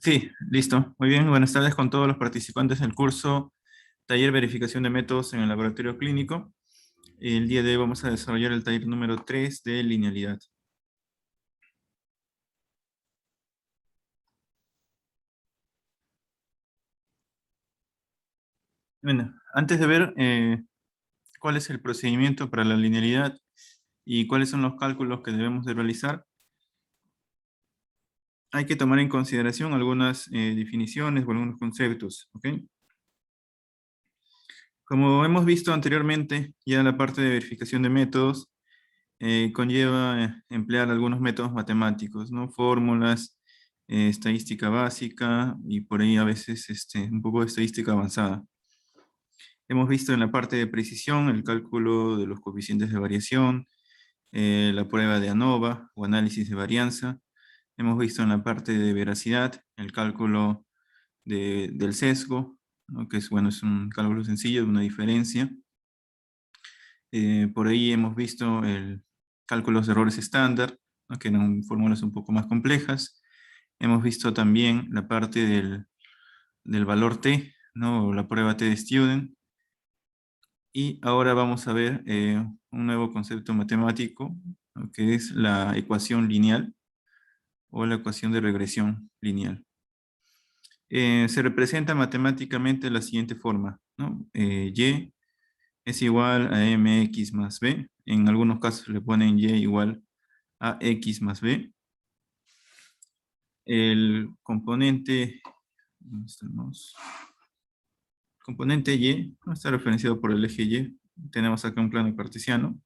Sí, listo. Muy bien, buenas tardes con todos los participantes del curso Taller Verificación de Métodos en el Laboratorio Clínico. El día de hoy vamos a desarrollar el taller número 3 de linealidad. Bueno, antes de ver cuál es el procedimiento para la linealidad y cuáles son los cálculos que debemos de realizar, hay que tomar en consideración algunas definiciones o algunos conceptos, ¿ok? Como hemos visto anteriormente, ya la parte de verificación de métodos conlleva emplear algunos métodos matemáticos, ¿no? Fórmulas, estadística básica y por ahí a veces un poco de estadística avanzada. Hemos visto en la parte de precisión el cálculo de los coeficientes de variación, la prueba de ANOVA o análisis de varianza. Hemos visto en la parte de veracidad el cálculo del sesgo, ¿no? Que es, bueno, es un cálculo sencillo de una diferencia. Por ahí hemos visto cálculos de errores estándar, ¿no? Que eran fórmulas un poco más complejas. Hemos visto también la parte del valor T, ¿no? O la prueba T de Student. Y ahora vamos a ver un nuevo concepto matemático, ¿no? Que es la ecuación lineal o la ecuación de regresión lineal. Se representa matemáticamente de la siguiente forma, ¿no? Y es igual a mx más b. En algunos casos le ponen y igual a x más b. El componente, ¿dónde estamos? Componente y, ¿no? Está referenciado por el eje y. Tenemos acá un plano cartesiano,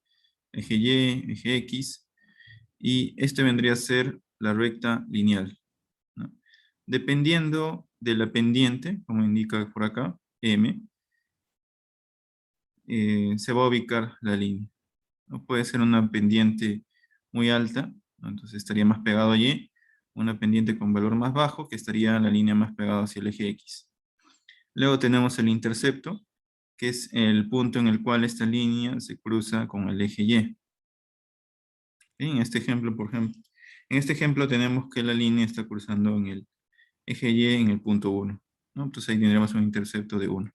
eje y, eje x, y este vendría a ser la recta lineal, ¿no? Dependiendo de la pendiente, como indica por acá, m, se va a ubicar la línea, ¿no? Puede ser una pendiente muy alta, ¿no? Entonces estaría más pegado a Y, una pendiente con valor más bajo, que estaría la línea más pegada hacia el eje X. Luego tenemos el intercepto, que es el punto en el cual esta línea se cruza con el eje Y. En este ejemplo, por ejemplo, en este ejemplo tenemos que la línea está cruzando en el eje Y en el punto 1, ¿no? Entonces ahí tendremos un intercepto de 1.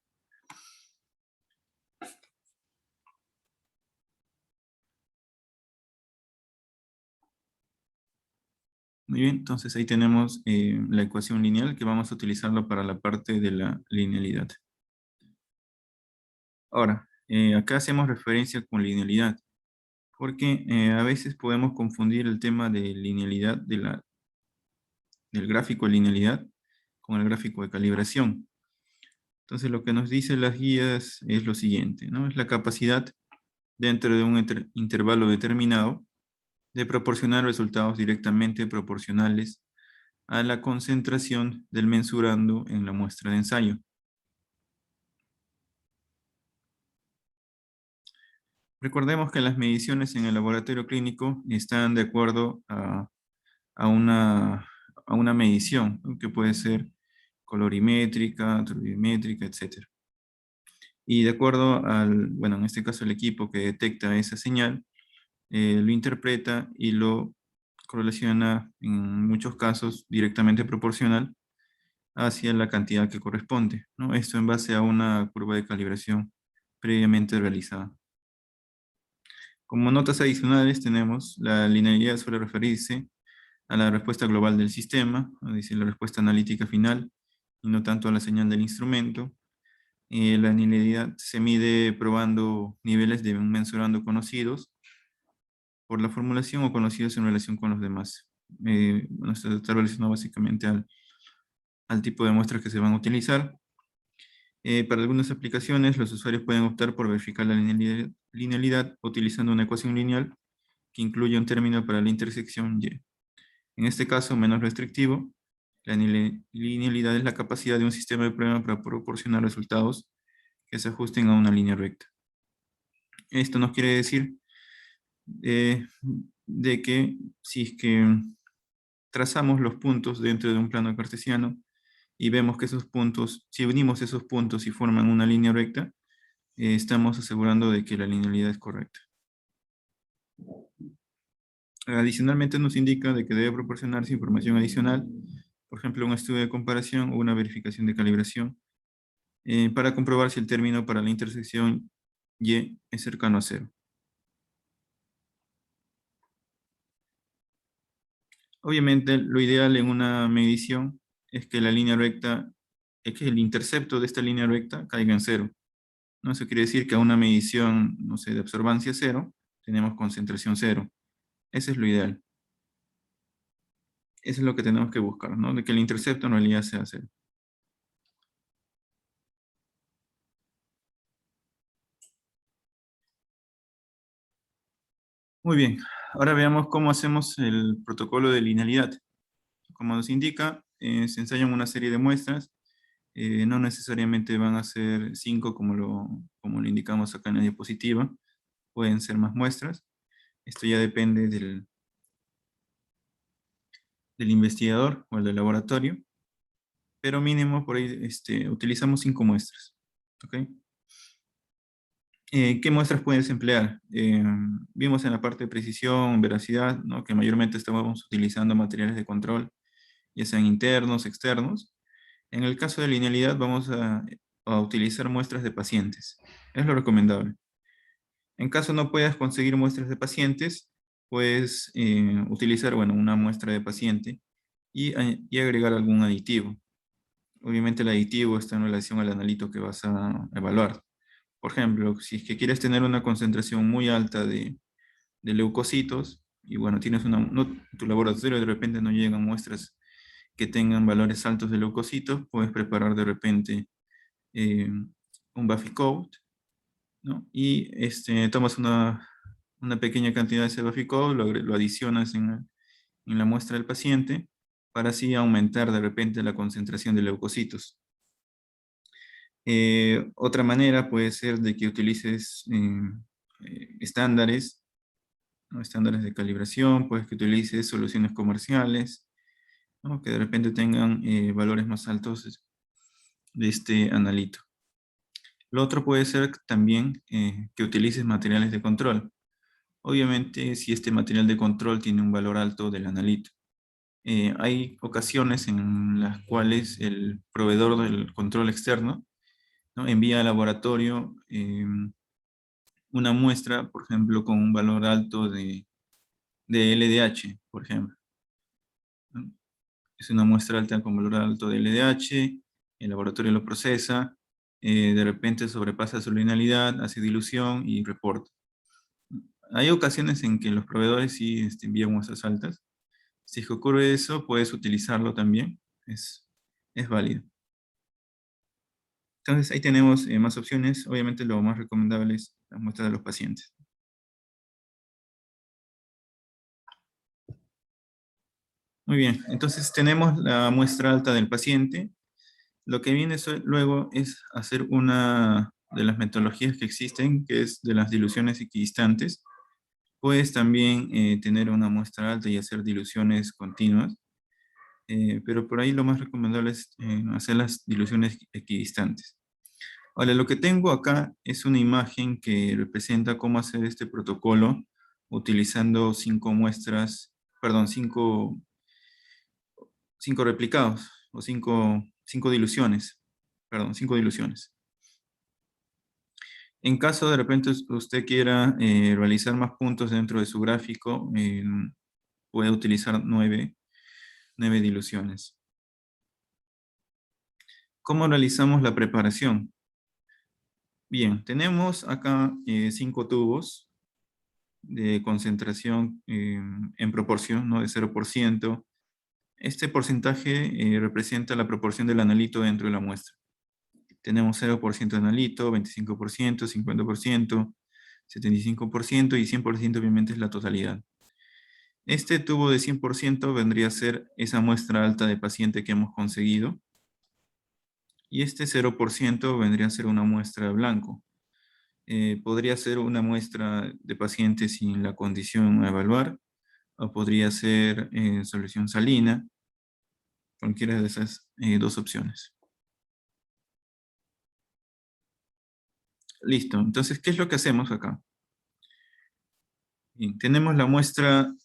Muy bien, entonces ahí tenemos la ecuación lineal que vamos a utilizarlo para la parte de la linealidad. Ahora, acá hacemos referencia con linealidad, porque a veces podemos confundir el tema de linealidad del gráfico de linealidad con el gráfico de calibración. Entonces lo que nos dicen las guías es lo siguiente, ¿no? Es la capacidad dentro de un intervalo determinado de proporcionar resultados directamente proporcionales a la concentración del mensurando en la muestra de ensayo. Recordemos que las mediciones en el laboratorio clínico están de acuerdo a una medición, ¿no? Que puede ser colorimétrica, turbimétrica, etc. Y de acuerdo bueno, en este caso el equipo que detecta esa señal, lo interpreta y lo correlaciona en muchos casos directamente proporcional hacia la cantidad que corresponde, ¿no? Esto en base a una curva de calibración previamente realizada. Como notas adicionales tenemos la linealidad suele referirse a la respuesta global del sistema, es decir, la respuesta analítica final, y no tanto a la señal del instrumento. La linealidad se mide probando niveles de un mensurando conocidos por la formulación o conocidos en relación con los demás. Bueno, esto está relacionado básicamente al tipo de muestras que se van a utilizar. Para algunas aplicaciones, los usuarios pueden optar por verificar la linealidad utilizando una ecuación lineal que incluye un término para la intersección Y. En este caso, menos restrictivo, la linealidad es la capacidad de un sistema de prueba para proporcionar resultados que se ajusten a una línea recta. Esto nos quiere decir eh, de que si es que trazamos los puntos dentro de un plano cartesiano y vemos que esos puntos, si unimos esos puntos y forman una línea recta, estamos asegurando de que la linealidad es correcta. Adicionalmente nos indica de que debe proporcionarse información adicional por ejemplo, un estudio de comparación o una verificación de calibración, para comprobar si el término para la intersección Y es cercano a cero. Obviamente, lo ideal en una medición es que la línea recta, es que el intercepto de esta línea recta caiga en cero, ¿no? Eso quiere decir que a una medición, no sé, de absorbancia cero, tenemos concentración cero. Ese es lo ideal. Eso es lo que tenemos que buscar, ¿no? De que el intercepto en realidad sea cero. Muy bien. Ahora veamos cómo hacemos el protocolo de linealidad. Como nos indica, se ensayan una serie de muestras. No necesariamente van a ser 5 como lo indicamos acá en la diapositiva. Pueden ser más muestras. Esto ya depende del investigador o el del laboratorio. Pero mínimo por ahí utilizamos 5 muestras. ¿Ok? ¿Qué muestras puedes emplear? Vimos en la parte de precisión, veracidad, ¿no? Que mayormente estábamos utilizando materiales de control, ya sean internos, externos. En el caso de linealidad vamos a utilizar muestras de pacientes. Es lo recomendable. En caso no puedas conseguir muestras de pacientes, puedes utilizar, bueno, una muestra de paciente y agregar algún aditivo. Obviamente el aditivo está en relación al analito que vas a evaluar. Por ejemplo, si es que quieres tener una concentración muy alta de leucocitos, y bueno, tienes tu laboratorio de repente no llegan muestras que tengan valores altos de leucocitos, puedes preparar de repente un Buffy ¿no? Y tomas una pequeña cantidad de ese Buffy lo adicionas en la muestra del paciente para así aumentar de repente la concentración de leucocitos. Otra manera puede ser de que utilices estándares, ¿no? Estándares de calibración, puedes que utilices soluciones comerciales, ¿no? Que de repente tengan valores más altos de este analito. Lo otro puede ser también que utilices materiales de control. Obviamente, si este material de control tiene un valor alto del analito. Hay ocasiones en las cuales el proveedor del control externo, ¿no? Envía al laboratorio una muestra, por ejemplo, con un valor alto de LDH, por ejemplo, ¿no? Es una muestra alta con valor alto de LDH, el laboratorio lo procesa, de repente sobrepasa su linealidad, hace dilución y reporta. Hay ocasiones en que los proveedores sí envían muestras altas. Si es que ocurre eso, puedes utilizarlo también. Es válido. Entonces ahí tenemos más opciones. Obviamente lo más recomendable es las muestras de los pacientes. Muy bien, entonces tenemos la muestra alta del paciente. Lo que viene luego es hacer una de las metodologías que existen, que es de las diluciones equidistantes. Puedes también tener una muestra alta y hacer diluciones continuas, pero por ahí lo más recomendable es hacer las diluciones equidistantes. Ahora, lo que tengo acá es una imagen que representa cómo hacer este protocolo utilizando 5 muestras, perdón, 5 replicados o 5 diluciones, perdón, 5 diluciones. En caso de repente usted quiera realizar más puntos dentro de su gráfico, puede utilizar 9 diluciones. ¿Cómo realizamos la preparación? Bien, tenemos acá 5 tubos de concentración en proporción, ¿no? De 0%. Este porcentaje representa la proporción del analito dentro de la muestra. Tenemos 0% de analito, 25%, 50%, 75% y 100% obviamente es la totalidad. Este tubo de 100% vendría a ser esa muestra alta de paciente que hemos conseguido. Y este 0% vendría a ser una muestra blanco. Podría ser una muestra de paciente sin la condición a evaluar, o podría ser solución salina, cualquiera de esas dos opciones. Listo, entonces, ¿qué es lo que hacemos acá? Bien, tenemos la muestra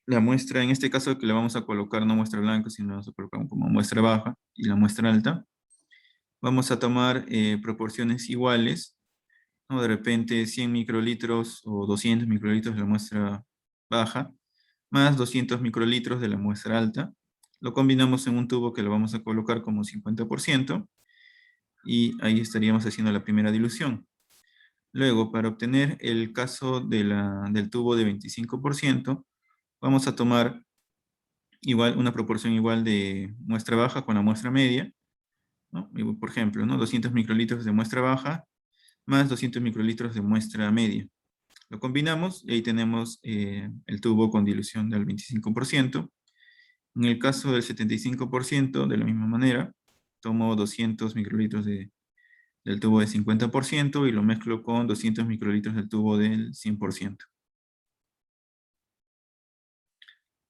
la muestra, en este caso que le vamos a colocar no muestra blanca, sino vamos a colocar como muestra baja y la muestra alta, vamos a tomar proporciones iguales, ¿no? De repente 100 microlitros o 200 microlitros de la muestra baja, más 200 microlitros de la muestra alta. Lo combinamos en un tubo que lo vamos a colocar como 50% y ahí estaríamos haciendo la primera dilución. Luego, para obtener el caso del tubo de 25%, vamos a tomar una proporción igual de muestra baja con la muestra media, ¿no? Por ejemplo, ¿no? 200 microlitros de muestra baja más 200 microlitros de muestra media. Lo combinamos y ahí tenemos el tubo con dilución del 25%. En el caso del 75%, de la misma manera, tomo 200 microlitros del tubo de 50% y lo mezclo con 200 microlitros del tubo del 100%.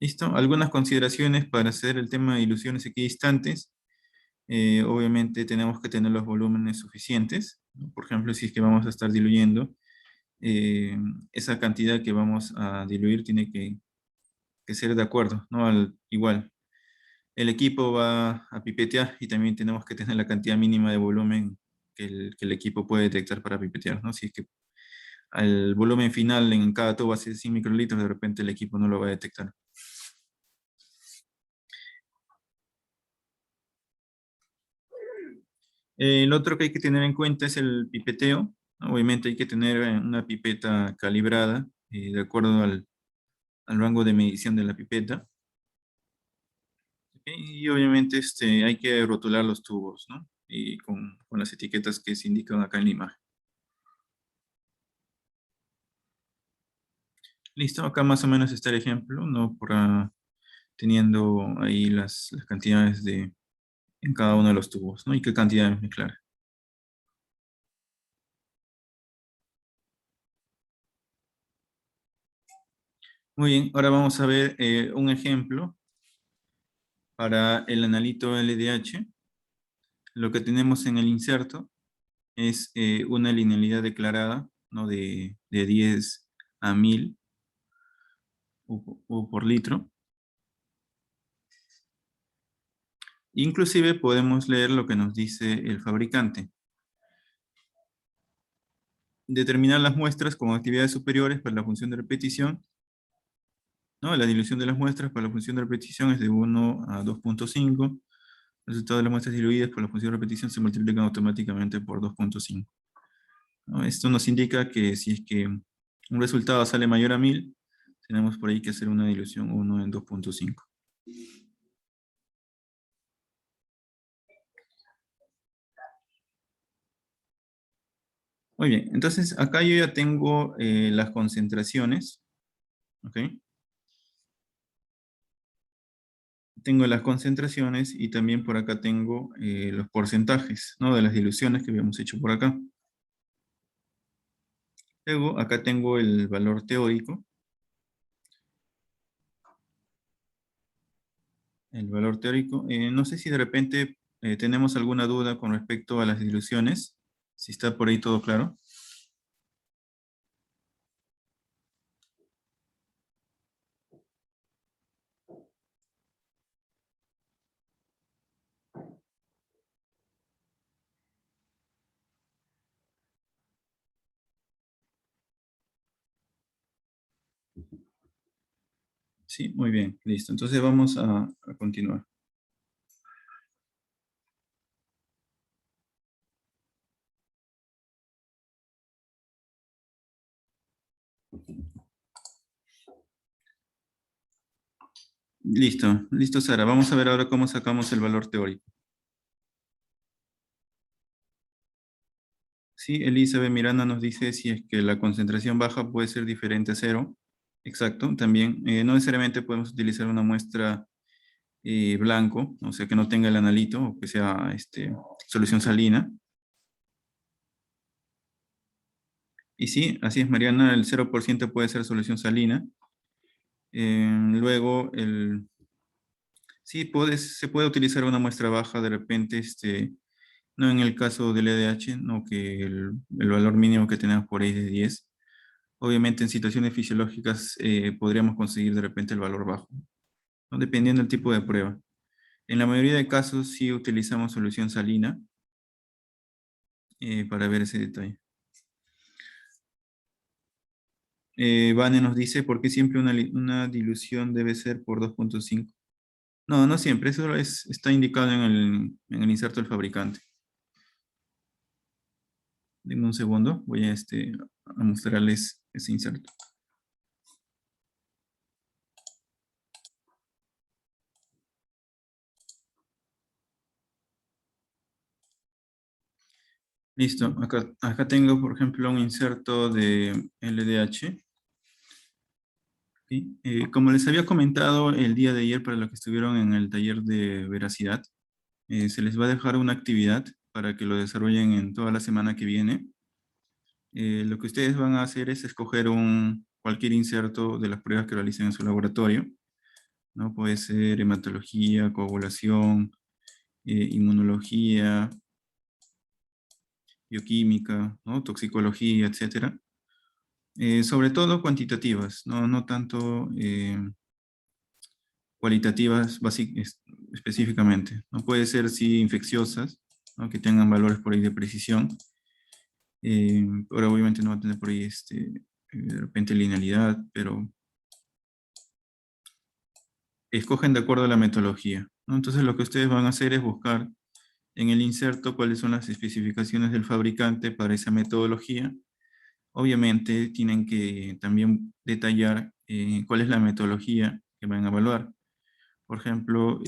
¿Listo? Algunas consideraciones para hacer el tema de diluciones equidistantes. Obviamente tenemos que tener los volúmenes suficientes, ¿no? Por ejemplo, si es que vamos a estar diluyendo, esa cantidad que vamos a diluir tiene que ser de acuerdo, ¿no? Igual, el equipo va a pipetear y también tenemos que tener la cantidad mínima de volumen que el equipo puede detectar para pipetear, ¿no? Si es que al volumen final en cada tubo va a ser 100 microlitros, de repente el equipo no lo va a detectar. El otro que hay que tener en cuenta es el pipeteo. Obviamente hay que tener una pipeta calibrada de acuerdo al rango de medición de la pipeta. ¿Ok? Y obviamente hay que rotular los tubos, ¿no? Y con las etiquetas que se indican acá en la imagen. Listo, acá más o menos está el ejemplo, ¿no? Teniendo ahí las cantidades en cada uno de los tubos, ¿no? Y qué cantidades mezclar. Muy bien, ahora vamos a ver un ejemplo para el analito LDH. Lo que tenemos en el inserto es una linealidad declarada, ¿no? de 10 a 1000 U por litro. Inclusive podemos leer lo que nos dice el fabricante. Determinar las muestras con actividades superiores para la función de repetición, ¿no? La dilución de las muestras para la función de repetición es de 1 a 2.5. El resultado de las muestras diluidas por la función de repetición se multiplican automáticamente por 2.5. ¿No? Esto nos indica que si es que un resultado sale mayor a 1000, tenemos por ahí que hacer una dilución 1 en 2.5. Muy bien, entonces acá yo ya tengo las concentraciones, ¿ok? Tengo las concentraciones y también por acá tengo los porcentajes, ¿no? De las diluciones que habíamos hecho por acá. Luego acá tengo el valor teórico. El valor teórico. No sé si de repente tenemos alguna duda con respecto a las diluciones. Si está por ahí todo claro. Sí, muy bien, listo. Entonces vamos a continuar. Listo, listo, Sara. Vamos a ver ahora cómo sacamos el valor teórico. Sí, Elizabeth Miranda nos dice si es que la concentración baja puede ser diferente a cero. Exacto, también. No necesariamente podemos utilizar una muestra blanco, o sea que no tenga el analito, o que sea solución salina. Y sí, así es, Mariana, el 0% puede ser solución salina. Luego, sí, se puede utilizar una muestra baja de repente, no en el caso del EDH, no que el valor mínimo que tenemos por ahí es de 10. Obviamente en situaciones fisiológicas podríamos conseguir de repente el valor bajo, ¿no? Dependiendo del tipo de prueba. En la mayoría de casos sí utilizamos solución salina para ver ese detalle. Vane nos dice, ¿por qué siempre una dilución debe ser por 2,5? No, no siempre, eso está indicado en el inserto del fabricante. Denme un segundo, voy a mostrarles ese inserto. Listo, acá tengo, por ejemplo, un inserto de LDH. ¿Sí? Como les había comentado el día de ayer para los que estuvieron en el taller de veracidad, se les va a dejar una actividad para que lo desarrollen en toda la semana que viene. Lo que ustedes van a hacer es escoger cualquier inserto de las pruebas que realicen en su laboratorio, ¿no? Puede ser hematología, coagulación, inmunología, bioquímica, ¿no? Toxicología, etcétera. Sobre todo cuantitativas, no tanto cualitativas específicamente. No puede ser, sí, infecciosas, ¿no? Que tengan valores por ahí de precisión, pero obviamente no va a tener por ahí de repente linealidad, pero escogen de acuerdo a la metodología, ¿no? Entonces lo que ustedes van a hacer es buscar en el inserto cuáles son las especificaciones del fabricante para esa metodología. Obviamente tienen que también detallar cuál es la metodología que van a evaluar. Por ejemplo,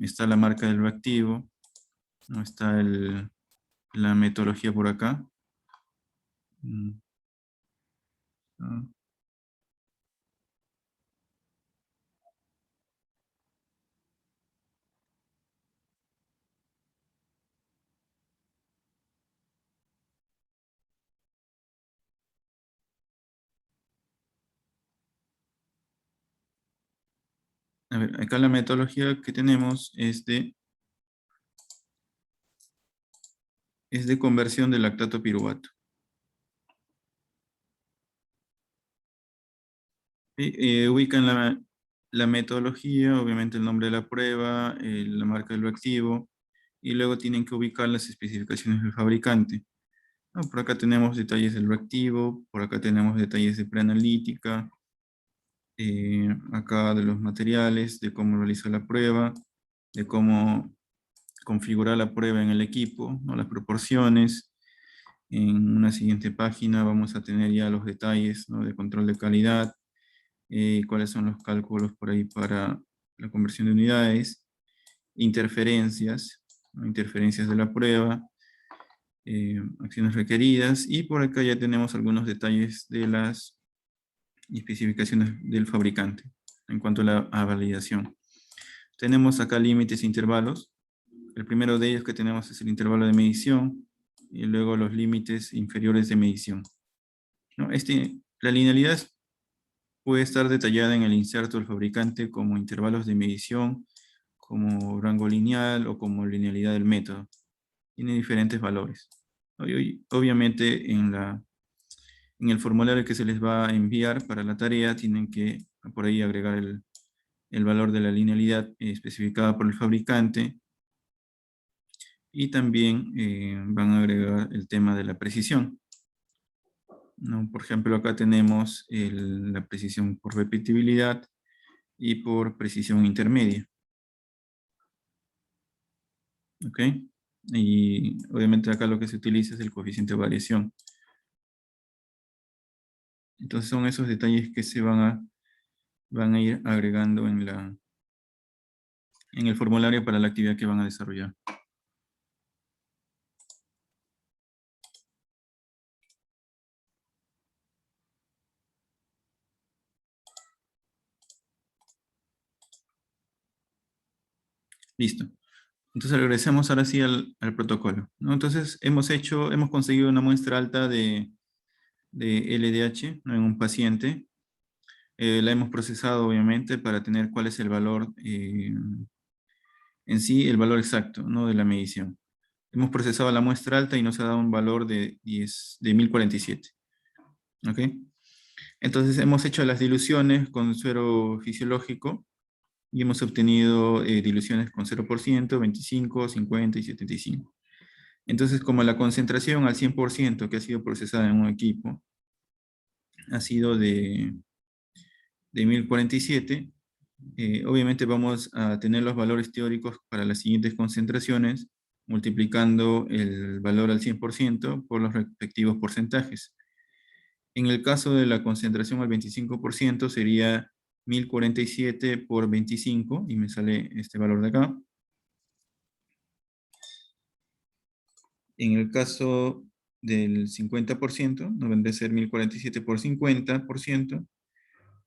está la marca del reactivo, ¿no? Está la metodología por acá. Mm, ah. A ver, acá la metodología que tenemos es de conversión de lactato a piruvato. ¿Sí? Ubican la metodología, obviamente el nombre de la prueba, la marca del activo, y luego tienen que ubicar las especificaciones del fabricante. ¿No? Por acá tenemos detalles del reactivo, por acá tenemos detalles de preanalítica, acá de los materiales, de cómo realizar la prueba, de cómo configurar la prueba en el equipo, ¿no? Las proporciones. En una siguiente página vamos a tener ya los detalles, ¿no? De control de calidad, cuáles son los cálculos por ahí para la conversión de unidades, interferencias, ¿no? Interferencias de la prueba, acciones requeridas, y por acá ya tenemos algunos detalles de las especificaciones del fabricante en cuanto a validación. Tenemos acá límites e intervalos. El primero de ellos que tenemos es el intervalo de medición y luego los límites inferiores de medición, ¿no? La linealidad puede estar detallada en el inserto del fabricante como intervalos de medición, como rango lineal o como linealidad del método. Tiene diferentes valores, ¿no? Y obviamente en el formulario que se les va a enviar para la tarea tienen que por ahí agregar el valor de la linealidad especificada por el fabricante, y también van a agregar el tema de la precisión, ¿no? Por ejemplo, acá tenemos la precisión por repetibilidad y por precisión intermedia. ¿Ok? Y obviamente acá lo que se utiliza es el coeficiente de variación. Entonces son esos detalles que van a ir agregando en el formulario para la actividad que van a desarrollar. Listo. Entonces regresemos ahora sí al protocolo, ¿no? Entonces hemos conseguido una muestra alta de LDH, ¿no? En un paciente. La hemos procesado obviamente para tener cuál es el valor en sí, el valor exacto, ¿no? De la medición. Hemos procesado la muestra alta y nos ha dado un valor de 10, de 1047. ¿Ok? Entonces hemos hecho las diluciones con suero fisiológico y hemos obtenido diluciones con 0%, 25, 50 y 75. Entonces, como la concentración al 100% que ha sido procesada en un equipo ha sido de 1047, obviamente vamos a tener los valores teóricos para las siguientes concentraciones, multiplicando el valor al 100% por los respectivos porcentajes. En el caso de la concentración al 25% sería 1047 por 25, y me sale este valor de acá. En el caso del 50%, no vendría a ser 1047 por 50%,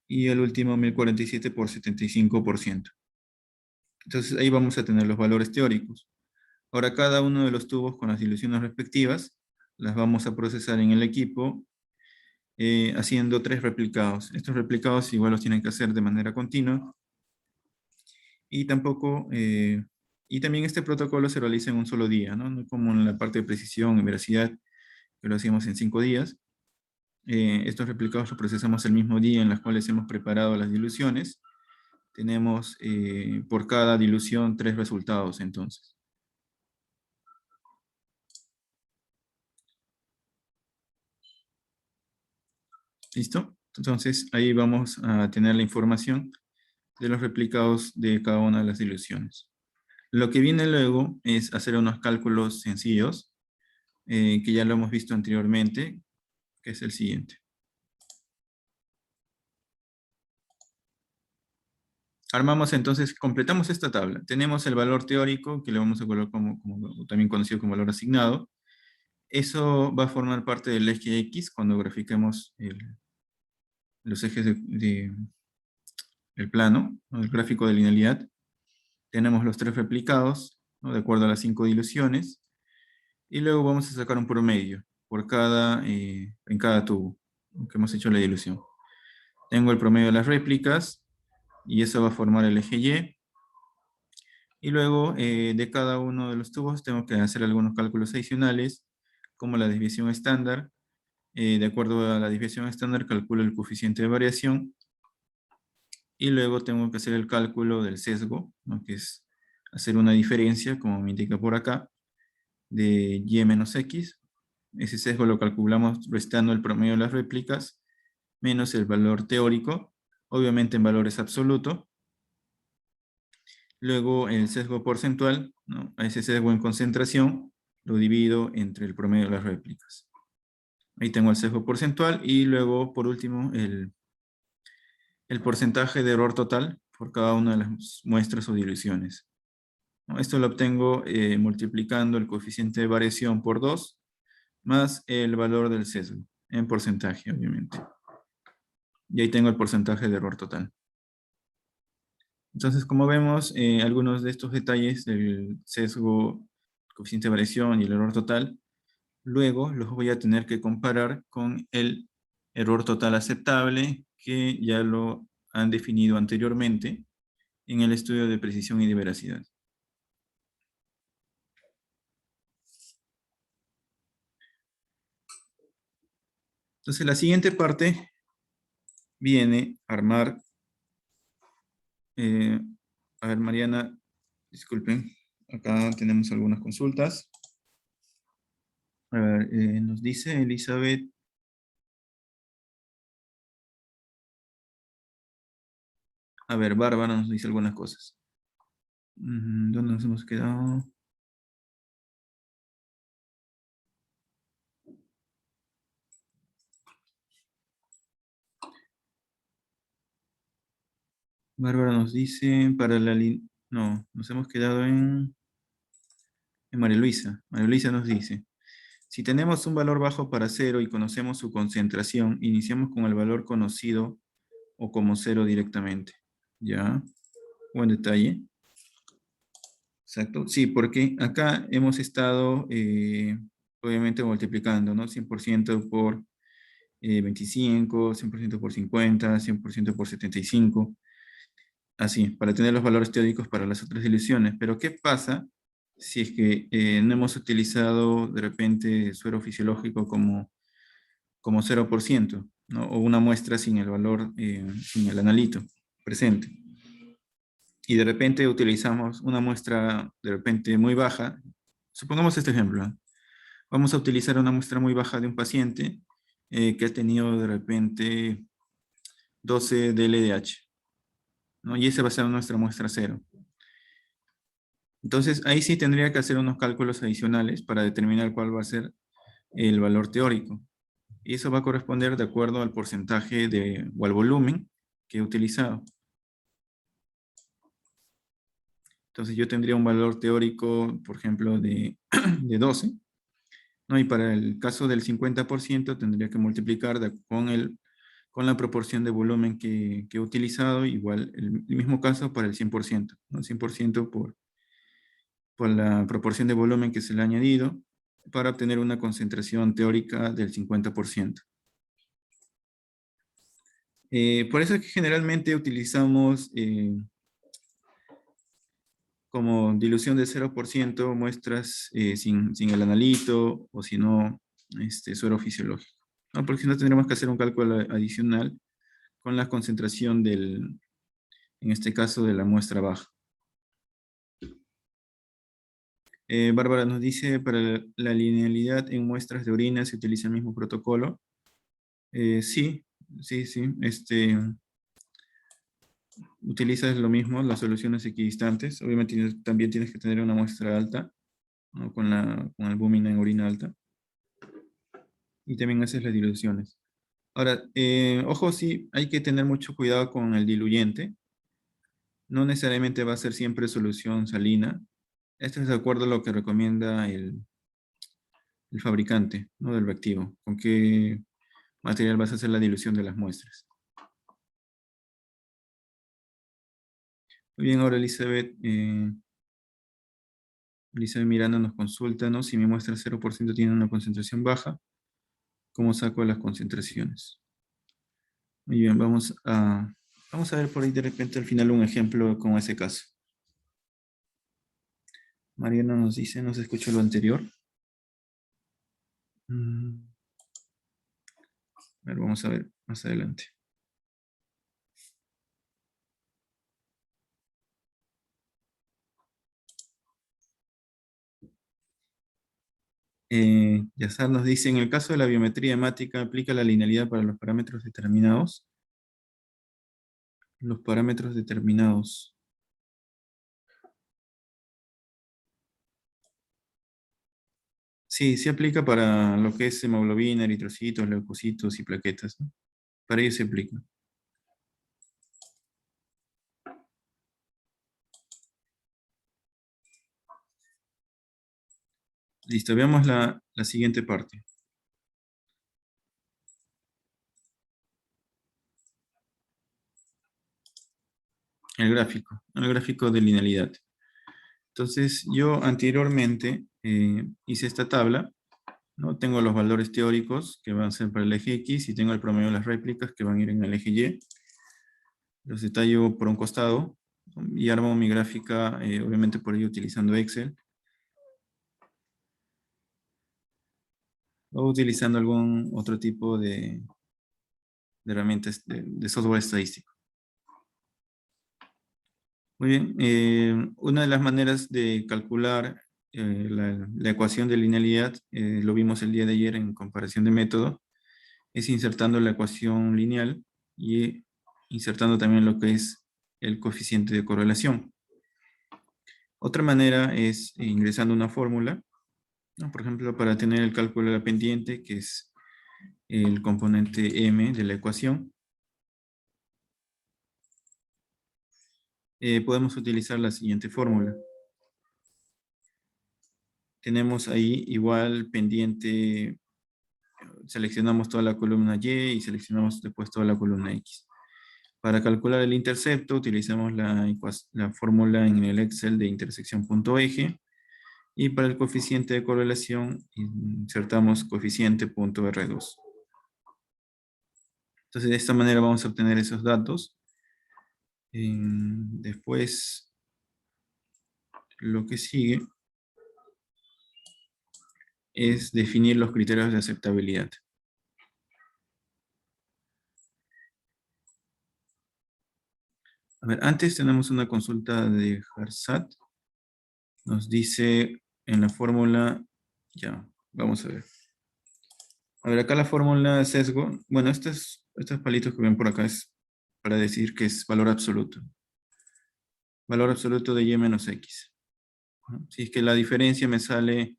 y el último 1047 por 75%. Entonces ahí vamos a tener los valores teóricos. Ahora cada uno de los tubos con las diluciones respectivas las vamos a procesar en el equipo haciendo 3 replicados. Estos replicados igual los tienen que hacer de manera continua y tampoco... y también este protocolo se realiza en un solo día, ¿no? No como en la parte de precisión y veracidad, que lo hacíamos en 5 días. Estos replicados los procesamos el mismo día en los cuales hemos preparado las diluciones. Tenemos por cada dilución 3 resultados entonces. ¿Listo? Entonces ahí vamos a tener la información de los replicados de cada una de las diluciones. Lo que viene luego es hacer unos cálculos sencillos, que ya lo hemos visto anteriormente, que es el siguiente. Armamos entonces, completamos esta tabla. Tenemos el valor teórico, que le vamos a colocar como también conocido como valor asignado. Eso va a formar parte del eje X cuando grafiquemos los ejes del plano, ¿no? El gráfico de linealidad. Tenemos los 3 replicados, ¿no? De acuerdo a las 5 diluciones. Y luego vamos a sacar un promedio por en cada tubo que hemos hecho la dilución. Tengo el promedio de las réplicas y eso va a formar el eje Y. Y luego de cada uno de los tubos tengo que hacer algunos cálculos adicionales, como la desviación estándar. De acuerdo a la desviación estándar calculo el coeficiente de variación y luego tengo que hacer el cálculo del sesgo, ¿no? Que es hacer una diferencia, como me indica por acá, de Y menos X. Ese sesgo lo calculamos restando el promedio de las réplicas menos el valor teórico, obviamente en valores absolutos. Luego el sesgo porcentual, ¿no? A ese sesgo en concentración lo divido entre el promedio de las réplicas. Ahí tengo el sesgo porcentual y luego por último el porcentaje de error total por cada una de las muestras o diluciones, ¿no? Esto lo obtengo multiplicando el coeficiente de variación por 2 más el valor del sesgo, en porcentaje, obviamente. Y ahí tengo el porcentaje de error total. Entonces, como vemos, algunos de estos detalles del sesgo, coeficiente de variación y el error total, luego los voy a tener que comparar con el error total aceptable, que ya lo han definido anteriormente en el estudio de precisión y de veracidad. Entonces, la siguiente parte viene a armar... a ver, Mariana, disculpen, acá tenemos algunas consultas. A ver, nos dice Elizabeth. A ver, Bárbara nos dice algunas cosas. ¿Dónde nos hemos quedado? Bárbara nos dice, para la... No, nos hemos quedado en María Luisa. María Luisa nos dice, si tenemos un valor bajo para cero y conocemos su concentración, iniciamos con el valor conocido o como cero directamente. ¿Ya? Buen detalle. Exacto. Sí, porque acá hemos estado, obviamente, multiplicando, ¿no? 100% por 25, 100% por 50, 100% por 75. Así, para tener los valores teóricos para las otras diluciones. Pero ¿qué pasa si es que no hemos utilizado de repente suero fisiológico como 0%? ¿no? O una muestra sin el valor, sin el analito presente. Y de repente utilizamos una muestra de repente muy baja. Supongamos este ejemplo, ¿no? Vamos a utilizar una muestra muy baja de un paciente que ha tenido de repente 12 de LDH, ¿no? Y esa va a ser nuestra muestra cero. Entonces, ahí sí tendría que hacer unos cálculos adicionales para determinar cuál va a ser el valor teórico. Y eso va a corresponder de acuerdo al porcentaje o al volumen que he utilizado. Entonces, yo tendría un valor teórico, por ejemplo, de 12, ¿no? Y para el caso del 50% tendría que multiplicar con la proporción de volumen que he utilizado, igual el mismo caso para el 100%, ¿no? 100% por la proporción de volumen que se le ha añadido para obtener una concentración teórica del 50%. Por eso es que generalmente utilizamos como dilución de 0% muestras sin el analito o si no, suero fisiológico, ¿no? Porque si no tendremos que hacer un cálculo adicional con la concentración en este caso, de la muestra baja. Bárbara nos dice, para la linealidad en muestras de orina se utiliza el mismo protocolo. Sí, sí, sí. Utilizas lo mismo, las soluciones equidistantes. Obviamente también tienes que tener una muestra alta, ¿no? Con albúmina en orina alta. Y también haces las diluciones. Ahora, ojo, sí, hay que tener mucho cuidado con el diluyente. No necesariamente va a ser siempre solución salina. Esto es de acuerdo a lo que recomienda el fabricante, ¿no? Del reactivo. Con qué material vas a hacer la dilución de las muestras. Muy bien, ahora Elizabeth Miranda nos consulta, ¿no? Si mi muestra 0% tiene una concentración baja, ¿cómo saco las concentraciones? Muy bien, vamos a ver por ahí de repente al final un ejemplo con ese caso. Mariana nos dice, no se escuchó lo anterior. A ver, vamos a ver más adelante. Yazar nos dice, en el caso de la biometría hemática, ¿aplica la linealidad para los parámetros determinados? Los parámetros determinados. Sí, sí aplica para lo que es hemoglobina, eritrocitos, leucocitos y plaquetas, ¿no? Para ello se aplica. Listo, veamos la siguiente parte. El gráfico de linealidad. Entonces, yo anteriormente hice esta tabla, ¿no? Tengo los valores teóricos que van a ser para el eje X y tengo el promedio de las réplicas que van a ir en el eje Y. Los detallo por un costado y armo mi gráfica, obviamente por ello utilizando Excel o utilizando algún otro tipo de herramientas de software estadístico. Muy bien, una de las maneras de calcular la ecuación de linealidad, lo vimos el día de ayer en comparación de método, es insertando la ecuación lineal y insertando también lo que es el coeficiente de correlación. Otra manera es ingresando una fórmula, ¿no? Por ejemplo, para tener el cálculo de la pendiente, que es el componente m de la ecuación, podemos utilizar la siguiente fórmula. Tenemos ahí igual pendiente, seleccionamos toda la columna Y y seleccionamos después toda la columna X. Para calcular el intercepto utilizamos la fórmula en el Excel de intersección.eje y para el coeficiente de correlación insertamos coeficiente.R2. Entonces de esta manera vamos a obtener esos datos. Después lo que sigue es definir los criterios de aceptabilidad. A ver, antes tenemos una consulta de Harsat. Nos dice en la fórmula, ya, vamos a ver. A ver, acá la fórmula de sesgo, bueno, estos palitos que ven por acá es para decir que es valor absoluto. Valor absoluto de y menos x. ¿No? Si es que la diferencia me sale,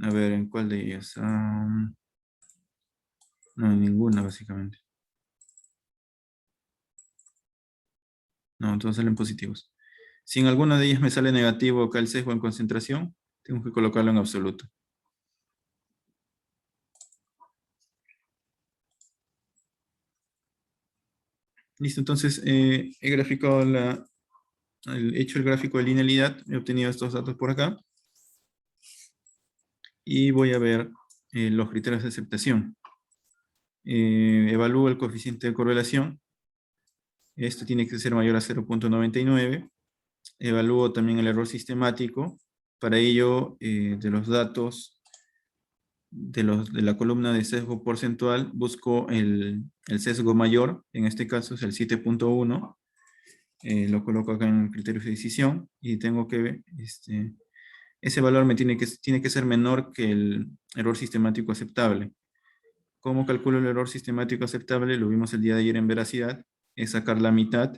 a ver, ¿en cuál de ellas? No, en ninguna, básicamente. No, todos salen positivos. Si en alguna de ellas me sale negativo acá el sesgo en concentración, tengo que colocarlo en absoluto. Listo, entonces he graficado he hecho el gráfico de linealidad, he obtenido estos datos por acá y voy a ver los criterios de aceptación. Evalúo el coeficiente de correlación, esto tiene que ser mayor a 0,99. Evalúo también el error sistemático, para ello de los datos de la columna de sesgo porcentual busco el sesgo mayor, en este caso es el 7,1. Lo coloco acá en criterios de decisión y tengo que ver, ese valor tiene que ser menor que el error sistemático aceptable. ¿Cómo calculo el error sistemático aceptable? Lo vimos el día de ayer en veracidad, es sacar la mitad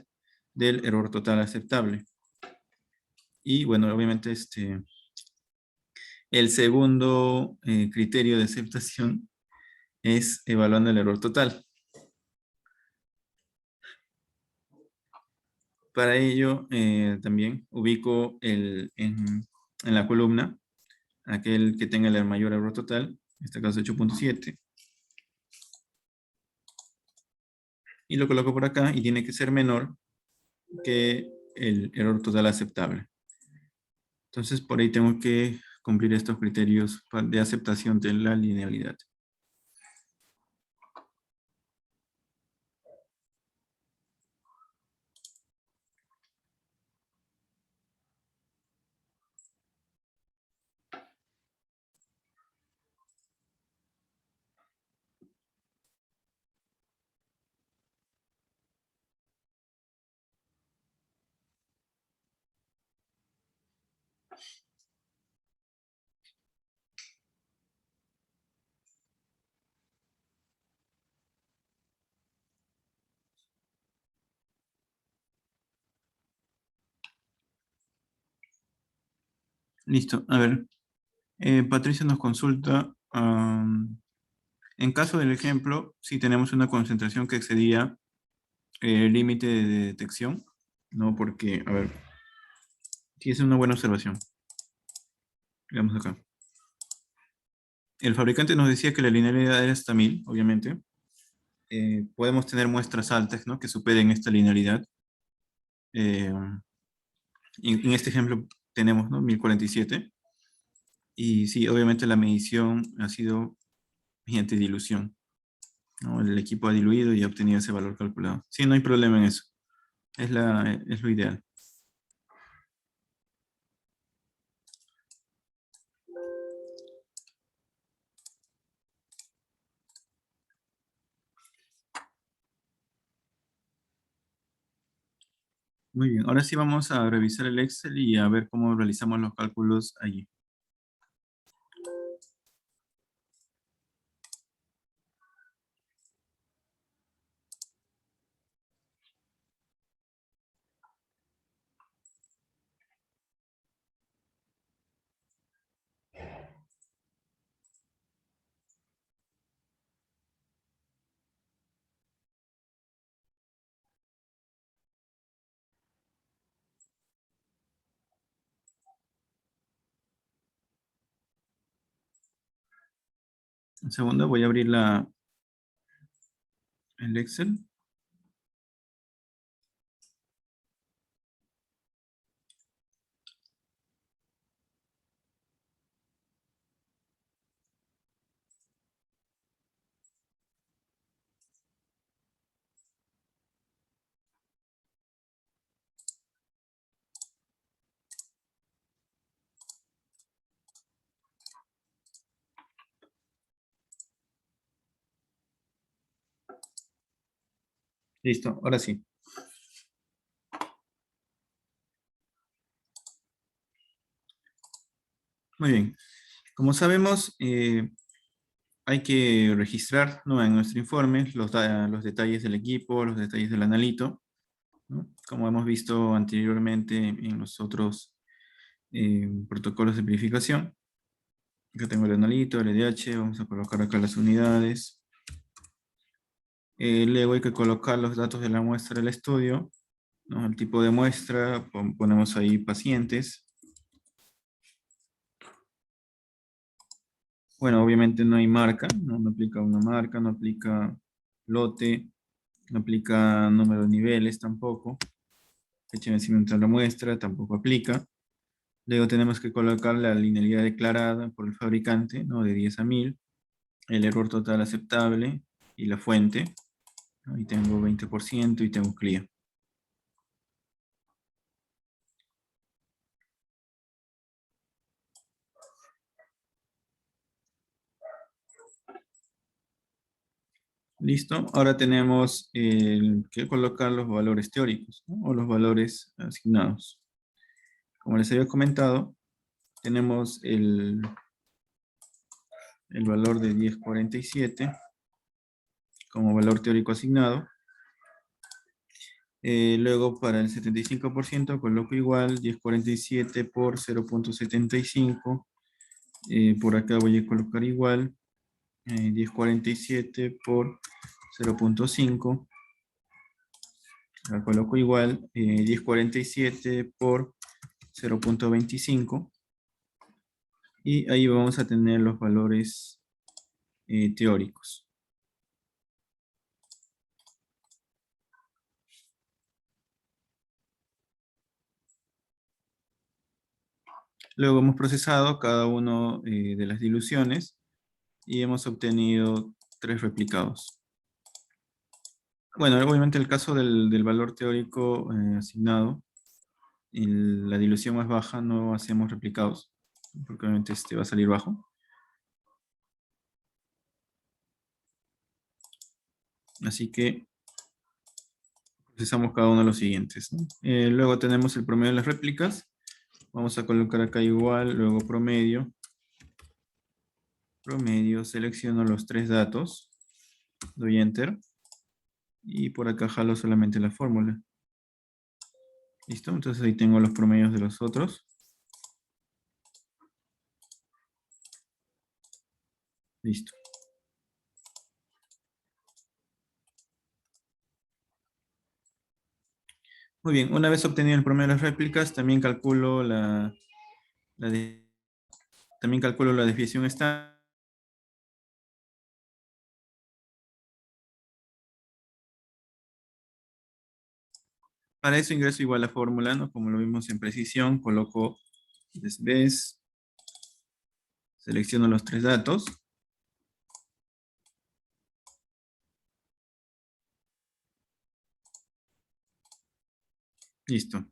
del error total aceptable. Y bueno, obviamente el segundo criterio de aceptación es evaluando el error total. Para ello también ubico en la columna aquel que tenga el mayor error total, en este caso 8,7, y lo coloco por acá y tiene que ser menor que el error total aceptable. Entonces por ahí tengo que cumplir estos criterios de aceptación de la linealidad. Listo, a ver, Patricia nos consulta, en caso del ejemplo, si tenemos una concentración que excedía el límite de detección, ¿no? Porque, a ver, sí es una buena observación. Veamos acá. El fabricante nos decía que la linealidad era hasta 1000, obviamente. Podemos tener muestras altas, ¿no? Que superen esta linealidad. En este ejemplo tenemos, ¿no? 1047. Y sí, obviamente la medición ha sido mediante dilución, ¿no? El equipo ha diluido y ha obtenido ese valor calculado. Sí, no hay problema en eso. Es lo ideal. Muy bien, ahora sí vamos a revisar el Excel y a ver cómo realizamos los cálculos allí. Un segundo, voy a abrir el Excel. Listo, ahora sí. Muy bien. Como sabemos, hay que registrar, ¿no?, en nuestro informe los detalles del equipo, los detalles del analito, ¿no? Como hemos visto anteriormente en los otros protocolos de verificación. Acá tengo el analito, el EDH, vamos a colocar acá las unidades. Luego hay que colocar los datos de la muestra del estudio, ¿no? El tipo de muestra, ponemos ahí pacientes. Bueno, obviamente no hay marca, ¿no? No aplica una marca, no aplica lote, no aplica número de niveles tampoco. Fecha de vencimiento de la muestra tampoco aplica. Luego tenemos que colocar la linealidad declarada por el fabricante, ¿no?, de 10 a 1000, el error total aceptable y la fuente. Ahí tengo 20% y tengo clear. Listo. Ahora tenemos que colocar los valores teóricos, ¿no?, o los valores asignados. Como les había comentado, tenemos el valor de 1047 como valor teórico asignado. Luego para el 75% coloco igual 1047 por 0.75. Por acá voy a colocar igual 1047 por 0.5. Acá coloco igual 1047 por 0.25. Y ahí vamos a tener los valores teóricos. Luego hemos procesado cada uno de las diluciones y hemos obtenido 3 replicados. Bueno, obviamente el caso del valor teórico asignado, la dilución más baja no hacemos replicados, porque obviamente este va a salir bajo. Así que procesamos cada uno de los siguientes, ¿no? Luego tenemos el promedio de las réplicas. Vamos a colocar acá igual, luego promedio. Promedio, selecciono los 3 datos, doy Enter. Y por acá jalo solamente la fórmula. ¿Listo? Entonces ahí tengo los promedios de los otros. Listo. Muy bien, una vez obtenido el promedio de las réplicas, también calculo también calculo la desviación estándar. Para eso ingreso igual la fórmula, ¿no? Como lo vimos en precisión, coloco desves, selecciono los 3 datos. Listo.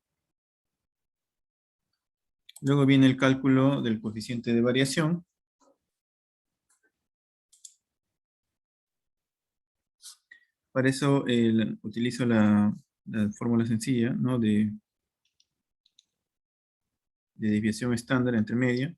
Luego viene el cálculo del coeficiente de variación. Para eso utilizo la fórmula sencilla, ¿no?, de desviación estándar entre media.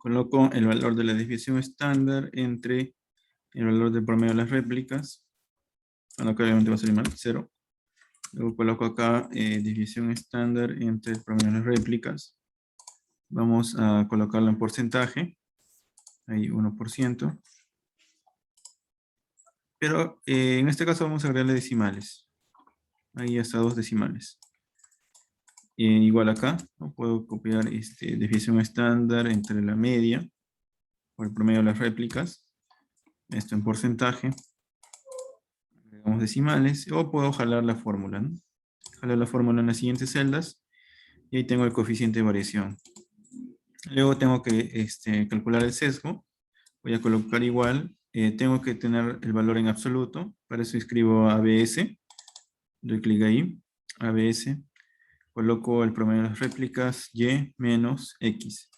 Coloco el valor de la desviación estándar entre el valor del promedio de las réplicas. Bueno, acá obviamente va a salir mal, 0. Luego coloco acá desviación estándar entre el promedio de las réplicas. Vamos a colocarlo en porcentaje. Ahí 1%. Pero en este caso vamos a agregarle decimales. Ahí hasta 2 decimales. Igual acá, ¿no?, puedo copiar desviación estándar entre la media por el promedio de las réplicas. Esto en porcentaje. Agregamos decimales. O puedo jalar la fórmula, ¿no? Jalar la fórmula en las siguientes celdas. Y ahí tengo el coeficiente de variación. Luego tengo que calcular el sesgo. Voy a colocar igual. Tengo que tener el valor en absoluto. Para eso escribo ABS. Doy clic ahí. ABS. Coloco el promedio de las réplicas Y menos X.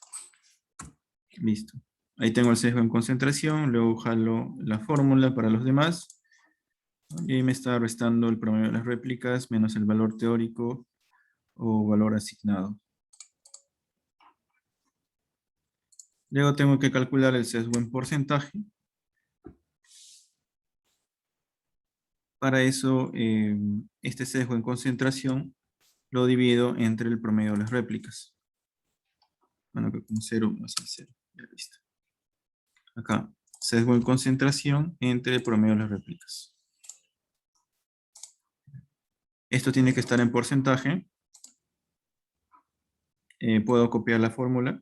Listo. Ahí tengo el sesgo en concentración. Luego jalo la fórmula para los demás. Y ahí me está restando el promedio de las réplicas menos el valor teórico o valor asignado. Luego tengo que calcular el sesgo en porcentaje. Para eso, este sesgo en concentración lo divido entre el promedio de las réplicas. Bueno, que con 0 más el 0. Ya listo. Acá, sesgo en concentración entre el promedio de las réplicas. Esto tiene que estar en porcentaje. Puedo copiar la fórmula.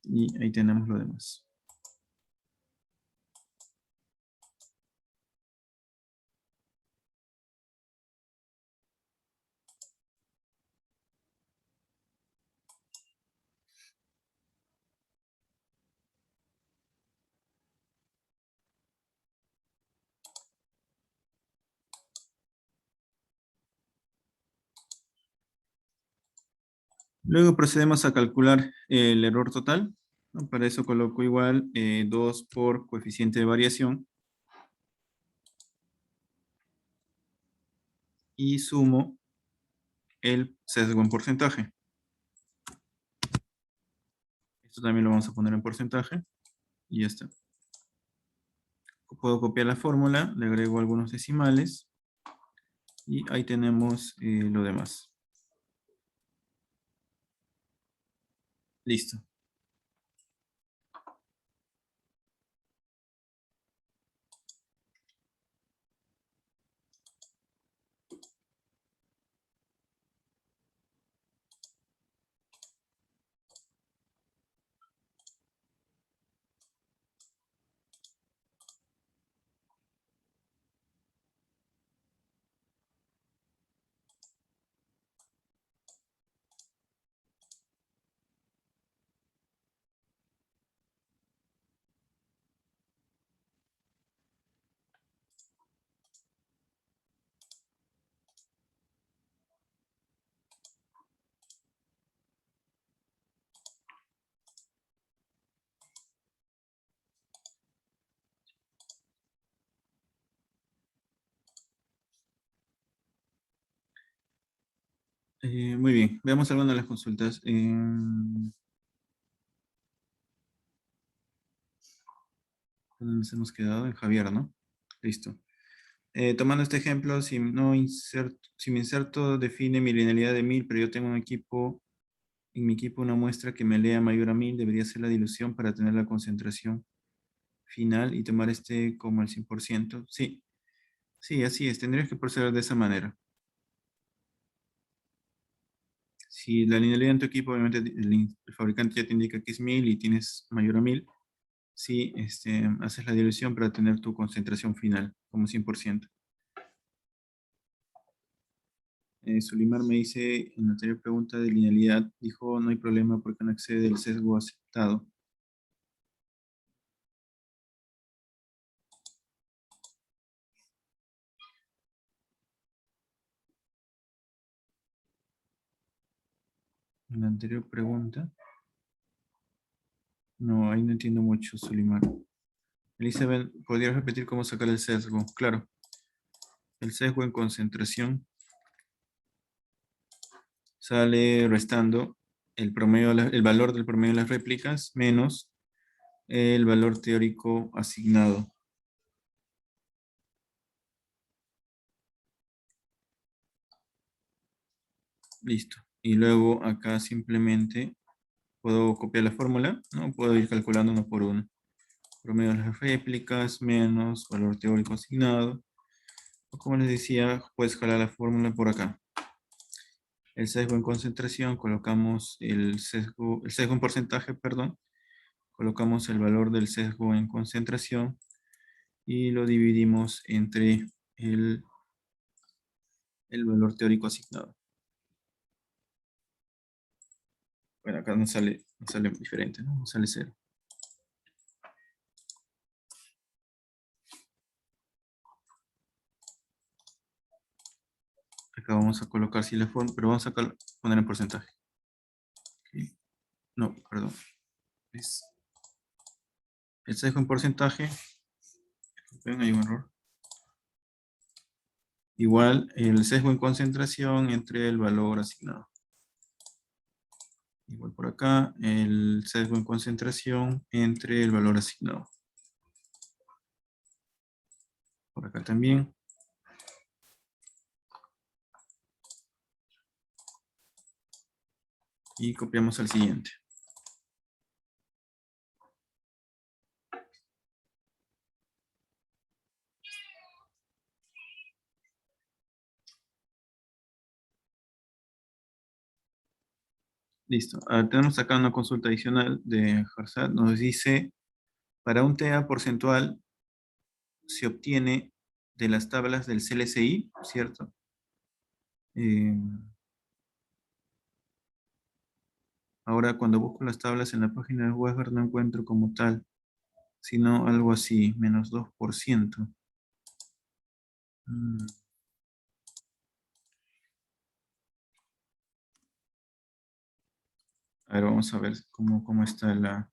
Y ahí tenemos lo demás. Luego procedemos a calcular el error total, ¿no? Para eso coloco igual 2 por coeficiente de variación. Y sumo el sesgo en porcentaje. Esto también lo vamos a poner en porcentaje. Y ya está. Puedo copiar la fórmula, le agrego algunos decimales. Y ahí tenemos lo demás. Listo. Muy bien. Veamos algunas de las consultas. ¿Dónde nos hemos quedado? En Javier, ¿no? Listo. Tomando este ejemplo, si mi inserto define mi linealidad de 1000, pero yo tengo en mi equipo una muestra que me lea mayor a 1000, debería ser la dilución para tener la concentración final y tomar este como el 100%. Sí, sí, así es. Tendrías que proceder de esa manera. Si la linealidad en tu equipo, obviamente el fabricante ya te indica que es 1000 y tienes mayor a 1000, sí, haces la dilución para tener tu concentración final como 100%. Solimar me dice en la anterior pregunta de linealidad, dijo no hay problema porque no excede el sesgo aceptado. En la anterior pregunta, no, ahí no entiendo mucho, Solimar. Elizabeth, ¿podrías repetir cómo sacar el sesgo? Claro, el sesgo en concentración sale restando el promedio, el valor del promedio de las réplicas menos el valor teórico asignado. Listo. Y luego acá simplemente puedo copiar la fórmula, ¿no? Puedo ir calculando uno por uno. Promedio de las réplicas menos valor teórico asignado. O como les decía, puedes jalar la fórmula por acá. El sesgo en concentración, colocamos el sesgo en porcentaje, perdón. Colocamos el valor del sesgo en concentración y lo dividimos entre el valor teórico asignado. Bueno, acá no sale diferente, ¿no? No sale 0. Acá vamos a colocar si la forma, pero vamos a poner en porcentaje. Ok. No, perdón. Es el sesgo en porcentaje. Ven, hay un error. Igual el sesgo en concentración entre el valor asignado. Igual por acá, el sesgo en concentración entre el valor asignado. Por acá también. Y copiamos al siguiente. Listo. Tenemos acá una consulta adicional de Harsat. Nos dice, para un TA porcentual se obtiene de las tablas del CLSI, ¿cierto? Eh, Ahora cuando busco las tablas en la página de Weber no encuentro como tal, sino algo así, menos 2%. Mm, A ver, vamos a ver cómo está la...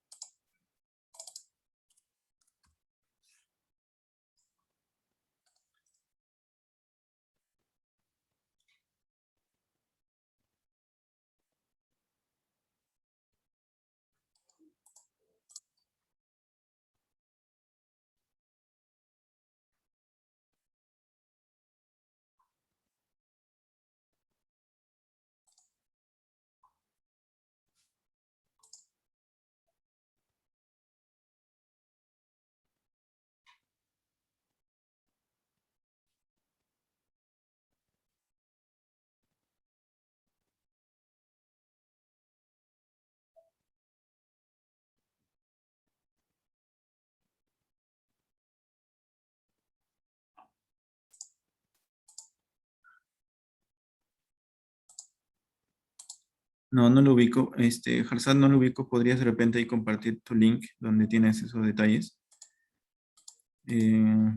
No, no lo ubico. Harsat no lo ubico. ¿Podrías de repente ahí compartir tu link donde tienes esos detalles?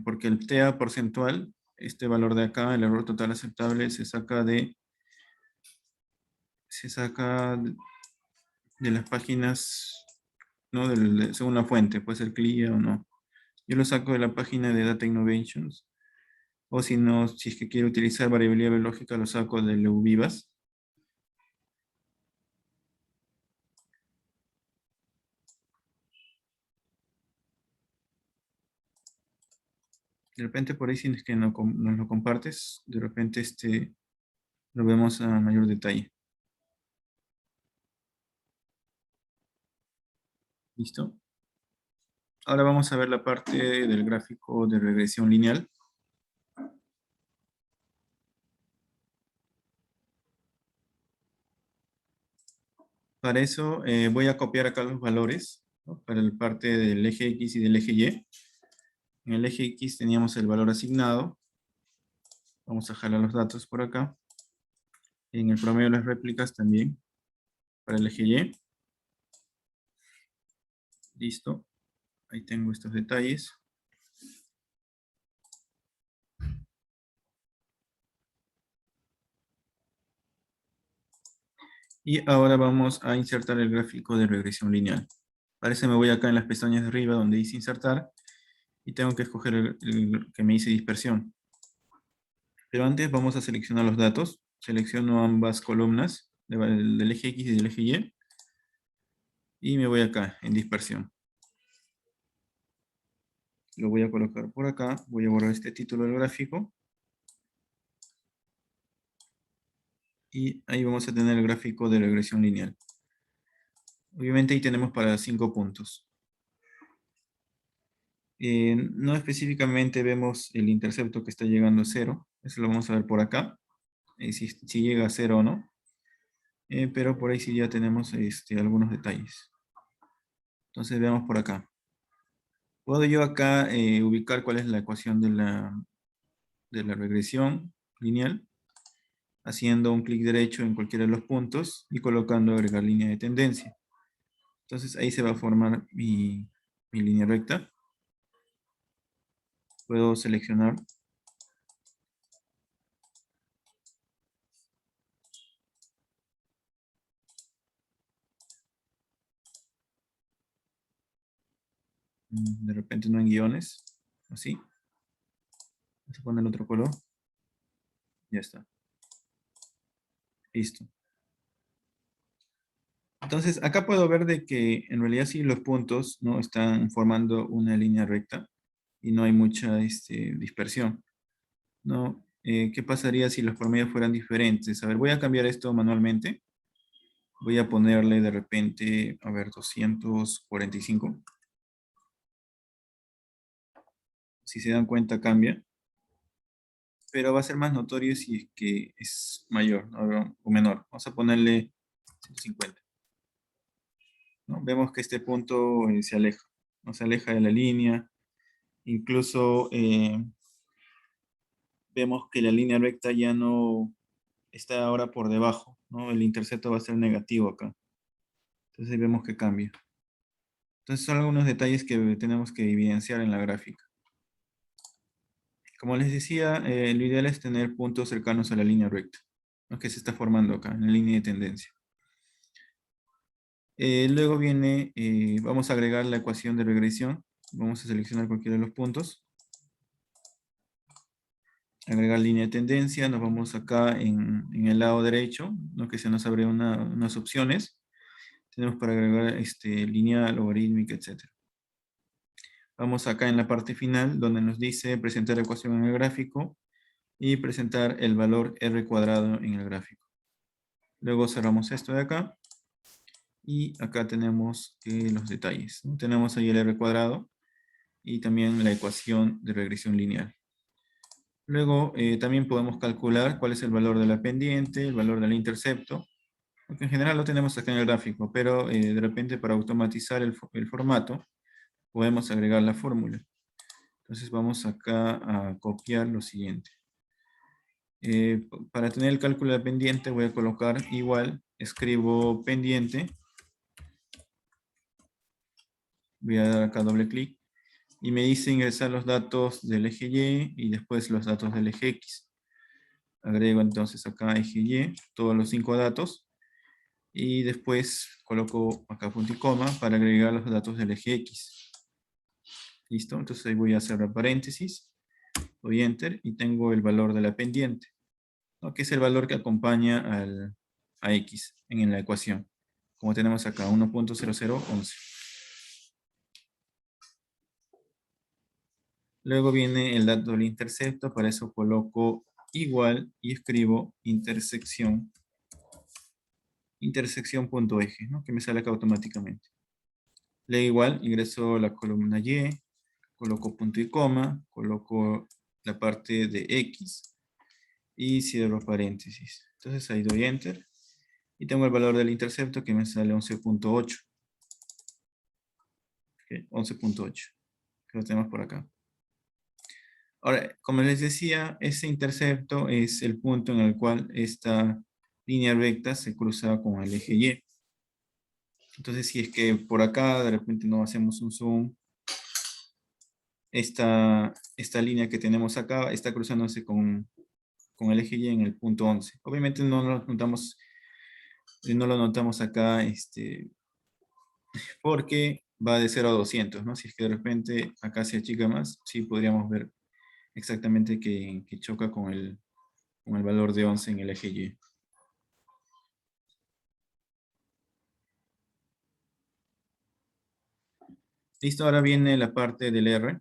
Porque el TA porcentual, este valor de acá, el error total aceptable, se saca de las páginas, ¿no? Según la fuente, puede ser CLIA o no. Yo lo saco de la página de Data Innovations, o si no, si es que quiero utilizar variabilidad biológica, lo saco de UVivas. De repente por ahí, si es que nos lo compartes, de repente lo vemos a mayor detalle. ¿Listo? Ahora vamos a ver la parte del gráfico de regresión lineal. Para eso voy a copiar acá los valores, ¿no? Para la parte del eje X y del eje Y. En el eje X teníamos el valor asignado. Vamos a jalar los datos por acá. En el promedio de las réplicas también, para el eje Y. Listo. Ahí tengo estos detalles. Y ahora vamos a insertar el gráfico de regresión lineal. Para eso me voy acá en las pestañas de arriba donde dice insertar y tengo que escoger el que me dice dispersión. Pero antes vamos a seleccionar los datos. Selecciono ambas columnas del eje X y del eje Y. Y me voy acá en dispersión. Lo voy a colocar por acá. Voy a borrar este título del gráfico. Y ahí vamos a tener el gráfico de regresión lineal. Obviamente ahí tenemos para 5 puntos. No específicamente vemos el intercepto que está llegando a 0. Eso lo vamos a ver por acá. Si llega a 0 o no. Pero por ahí sí ya tenemos algunos detalles. Entonces veamos por acá. Puedo yo acá ubicar cuál es la ecuación de la regresión lineal. haciendo un clic derecho en cualquiera de los puntos y colocando agregar línea de tendencia. Entonces ahí se va a formar mi línea recta. Puedo seleccionar de repente no en guiones, así. Vamos a poner otro color. Ya está. Listo. Entonces, acá puedo ver de que en realidad sí los puntos, ¿no?, están formando una línea recta y no hay mucha dispersión, ¿no? ¿Qué pasaría si los promedios fueran diferentes? A ver, voy a cambiar esto manualmente. Voy a ponerle de repente, a ver, 245. Si se dan cuenta, cambia. Pero va a ser más notorio si es que es mayor, ¿no?, o menor. Vamos a ponerle 150. ¿No? Vemos que este punto se aleja, ¿no? Se aleja de la línea. Incluso vemos que la línea recta ya no está ahora por debajo, ¿no? El intercepto va a ser negativo acá. Entonces ahí vemos que cambia. Entonces son algunos detalles que tenemos que evidenciar en la gráfica. Como les decía, lo ideal es tener puntos cercanos a la línea recta, ¿no?, que se está formando acá, en la línea de tendencia. Luego viene, vamos a agregar la ecuación de regresión. Vamos a seleccionar cualquiera de los puntos. Agregar línea de tendencia. Nos vamos acá en el lado derecho, ¿no?, que se nos abre unas opciones. Tenemos para agregar lineal, logarítmica, etc. Vamos acá en la parte final, donde nos dice presentar ecuación en el gráfico y presentar el valor R cuadrado en el gráfico. Luego cerramos esto de acá. Y acá tenemos los detalles, ¿no? Tenemos ahí el R cuadrado y también la ecuación de regresión lineal. Luego también podemos calcular cuál es el valor de la pendiente, el valor del intercepto, porque en general lo tenemos acá en el gráfico, pero de repente para automatizar el formato podemos agregar la fórmula. Entonces vamos acá a copiar lo siguiente. Para tener el cálculo de la pendiente voy a colocar igual, escribo pendiente, voy a dar acá doble clic, y me dice ingresar los datos del eje Y y después los datos del eje X. Agrego entonces acá eje Y, todos los 5 datos, y después coloco acá punto y coma para agregar los datos del eje X. ¿Listo? Entonces ahí voy a cerrar paréntesis, doy enter y tengo el valor de la pendiente, ¿no?, que es el valor que acompaña a X en la ecuación, como tenemos acá, 1.0011. Luego viene el dato del intercepto, para eso coloco igual y escribo intersección punto eje, ¿no?, que me sale acá automáticamente. Le igual, ingreso la columna Y, coloco punto y coma, coloco la parte de X y cierro paréntesis. Entonces ahí doy enter y tengo el valor del intercepto que me sale 11.8. 11.8, que lo tenemos por acá. Ahora, como les decía, ese intercepto es el punto en el cual esta línea recta se cruza con el eje Y. Entonces, si es que por acá de repente no hacemos un zoom, esta línea que tenemos acá está cruzándose con el eje Y en el punto 11. Obviamente no lo notamos acá porque va de 0 a 200, ¿no? Si es que de repente acá se achica más, sí podríamos ver exactamente que choca con el valor de 11 en el eje Y. Listo, ahora viene la parte del R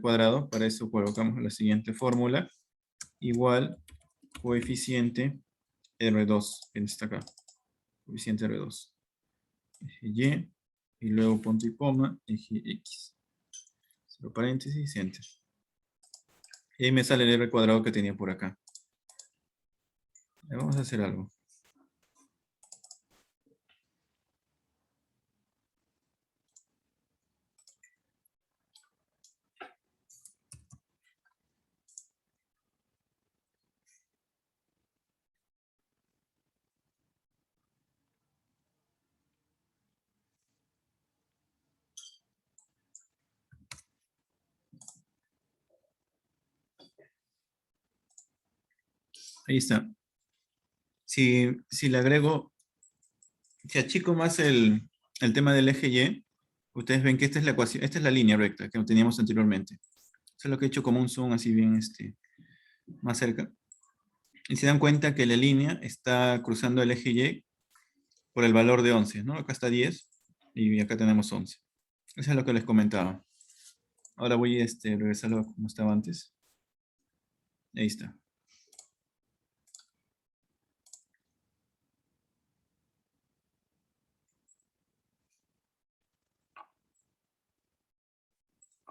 cuadrado. Para eso colocamos la siguiente fórmula. Igual coeficiente R2, que está acá. Coeficiente R2. Eje Y luego punto y coma, eje X. Cierro paréntesis, enter. Y ahí me sale el R cuadrado que tenía por acá. Vamos a hacer algo. Ahí está. Si le agrego, si achico más el tema del eje Y, ustedes ven que esta es la ecuación, esta es la línea recta que teníamos anteriormente. Eso es lo que he hecho como un zoom así bien más cerca. Y se dan cuenta que la línea está cruzando el eje Y por el valor de 11, ¿no? Acá está 10 y acá tenemos 11. Eso es lo que les comentaba. Ahora voy a regresarlo como estaba antes. Ahí está.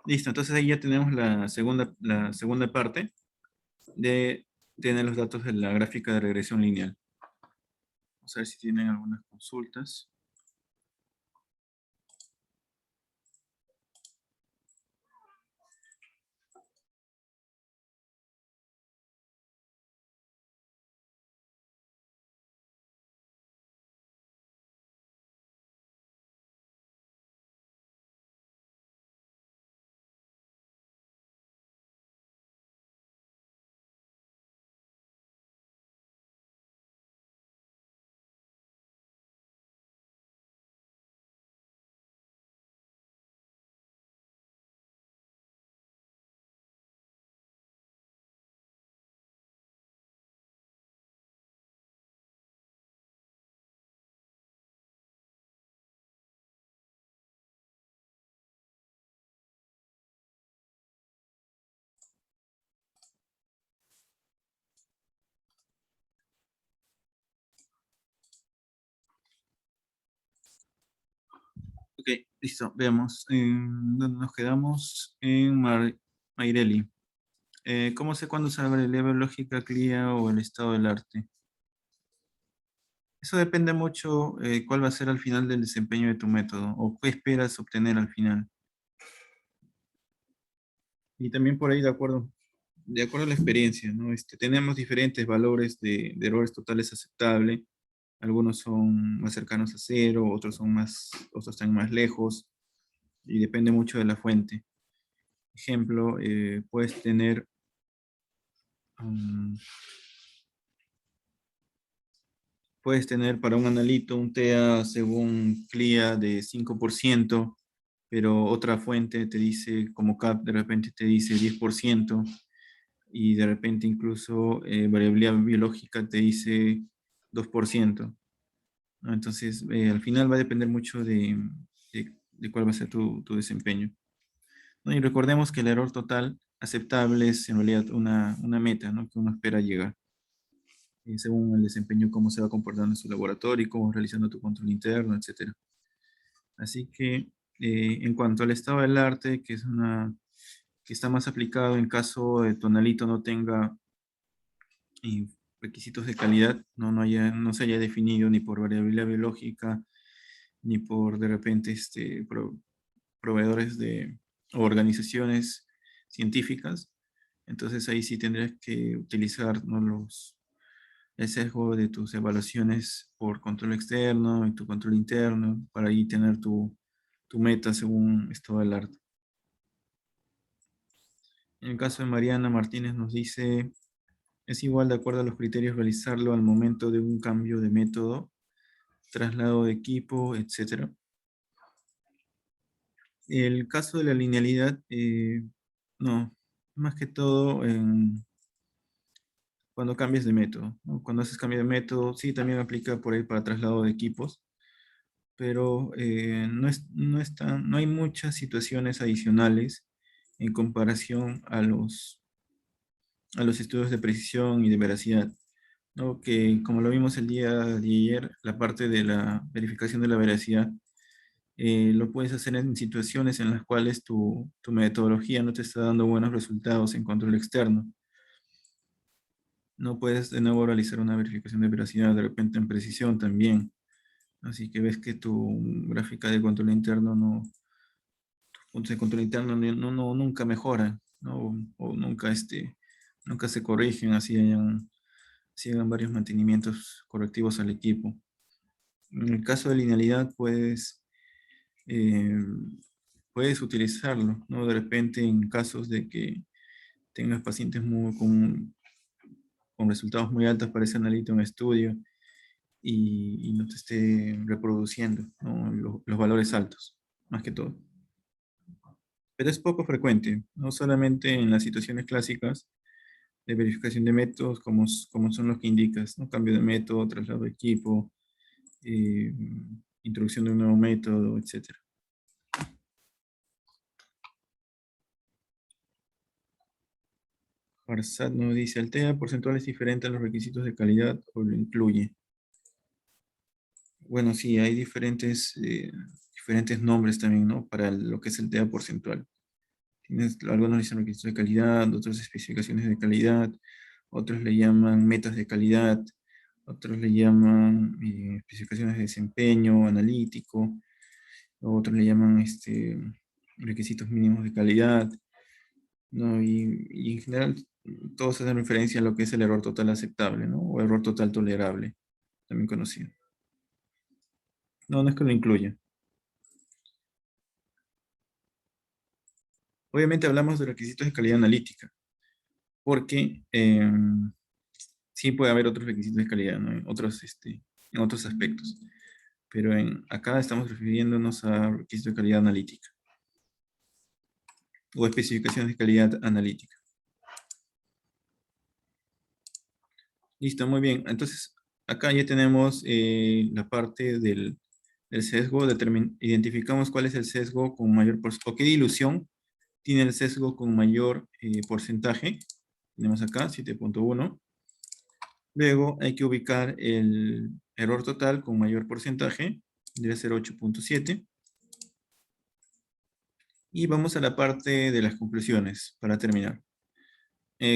Listo, entonces ahí ya tenemos la segunda parte de tener los datos de la gráfica de regresión lineal. Vamos a ver si tienen algunas consultas. Ok, listo, veamos. ¿Dónde nos quedamos? En Maireli. ¿Cómo sé cuándo se abre el lógica, CLIA o el estado del arte? Eso depende mucho cuál va a ser al final del desempeño de tu método o qué esperas obtener al final. Y también por ahí, de acuerdo a la experiencia, ¿no? Tenemos diferentes valores de errores totales aceptables. Algunos son más cercanos a cero, otros están más lejos y depende mucho de la fuente. Ejemplo, mm, puedes tener para un analito un TEA según CLIA de 5%, pero otra fuente te dice, como CAP, de repente te dice 10%, y de repente incluso variabilidad biológica te dice 2%, ¿no? Entonces, al final va a depender mucho de cuál va a ser tu desempeño, ¿no? Y recordemos que el error total aceptable es en realidad una meta, ¿no? Que uno espera llegar, según el desempeño, cómo se va comportando en su laboratorio, cómo realizando tu control interno, etcétera. Así que, en cuanto al estado del arte, que está más aplicado en caso de tu analito no tenga y requisitos de calidad no se haya definido ni por variabilidad biológica, ni por de repente proveedores o organizaciones científicas. Entonces ahí sí tendrías que utilizar, ¿no? El sesgo de tus evaluaciones por control externo y tu control interno para ahí tener tu meta según estado del arte. En el caso de Mariana Martínez nos dice, es igual de acuerdo a los criterios realizarlo al momento de un cambio de método, traslado de equipo, etcétera. El caso de la linealidad, no, más que todo cuando cambias de método, ¿no? Cuando haces cambio de método, sí, también aplica por ahí para traslado de equipos, pero no hay muchas situaciones adicionales en comparación a los estudios de precisión y de veracidad, ¿no? Que como lo vimos el día de ayer, la parte de la verificación de la veracidad, lo puedes hacer en situaciones en las cuales tu metodología no te está dando buenos resultados en control externo. No puedes de nuevo realizar una verificación de veracidad de repente en precisión también. Así que ves que tu gráfica de control interno tus puntos de control interno nunca mejoran, ¿no? O nunca se corrigen, así hagan varios mantenimientos correctivos al equipo. En el caso de linealidad, eh, puedes utilizarlo, ¿no? De repente en casos de que tengas pacientes con resultados muy altos para ese analista un estudio y no te esté reproduciendo, ¿no? Los valores altos, más que todo. Pero es poco frecuente, no solamente en las situaciones clásicas de verificación de métodos, como son los que indicas, ¿no? Cambio de método, traslado de equipo, eh, introducción de un nuevo método, etcétera. Farsad nos dice, ¿el TEA porcentual es diferente a los requisitos de calidad o lo incluye? Bueno, sí, hay diferentes nombres también, ¿no? Para lo que es el TEA porcentual. Algunos dicen requisitos de calidad, otros especificaciones de calidad, otros le llaman metas de calidad, otros le llaman especificaciones de desempeño analítico, otros le llaman requisitos mínimos de calidad, ¿no? Y en general todos hacen referencia a lo que es el error total aceptable, ¿no? O error total tolerable, también conocido. No, no es que lo incluya. Obviamente hablamos de requisitos de calidad analítica, porque sí puede haber otros requisitos de calidad, ¿no? En otros aspectos. Pero acá estamos refiriéndonos a requisitos de calidad analítica o especificaciones de calidad analítica. Listo, muy bien. Entonces, acá ya tenemos la parte del sesgo. Identificamos cuál es el sesgo con mayor porcentaje, o qué dilución tiene el sesgo con mayor porcentaje. Tenemos acá 7.1. Luego hay que ubicar el error total con mayor porcentaje. Debe ser 8.7. Y vamos a la parte de las conclusiones para terminar.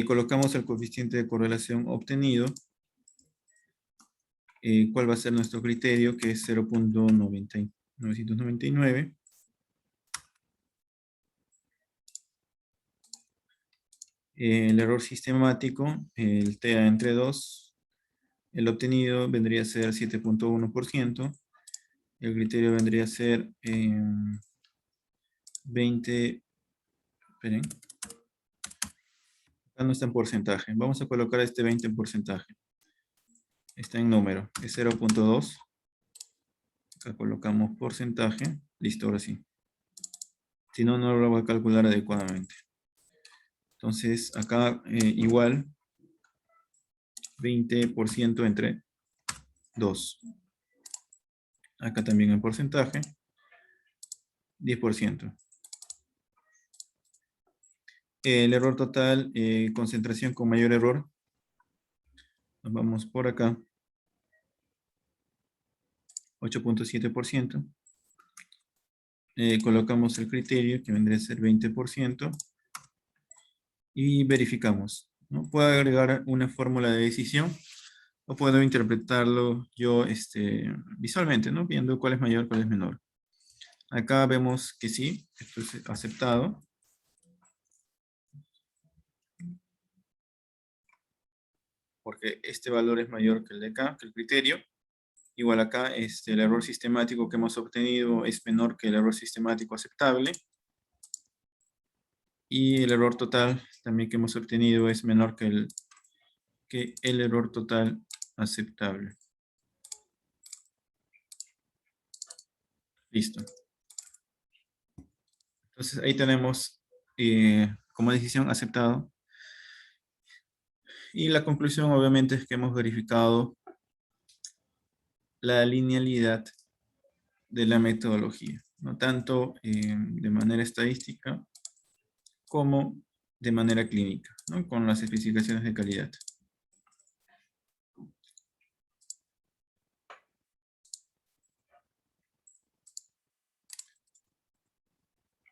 Colocamos el coeficiente de correlación obtenido. ¿Cuál va a ser nuestro criterio? Que es 0.999. El error sistemático, el TEA entre 2, el obtenido vendría a ser 7.1%. El criterio vendría a ser 20. Esperen. Acá no está en porcentaje. Vamos a colocar este 20 en porcentaje. Está en número. Es 0.2. Acá colocamos porcentaje. Listo, ahora sí. Si no, no lo voy a calcular adecuadamente. Entonces, acá igual 20% entre 2. Acá también en porcentaje, 10%. El error total, concentración con mayor error. Nos vamos por acá. 8.7%. Colocamos el criterio, que vendría a ser 20%. Y verificamos, ¿no? Puedo agregar una fórmula de decisión o puedo interpretarlo yo visualmente, ¿no? Viendo cuál es mayor, cuál es menor. Acá vemos que sí, esto es aceptado. Porque este valor es mayor que el de acá, que el criterio. Igual acá el error sistemático que hemos obtenido es menor que el error sistemático aceptable. Y el error total también que hemos obtenido es menor que el error total aceptable. Listo. Entonces ahí tenemos como decisión aceptado. Y la conclusión obviamente es que hemos verificado la linealidad de la metodología, no tanto de manera estadística como de manera clínica, ¿no? Con las especificaciones de calidad.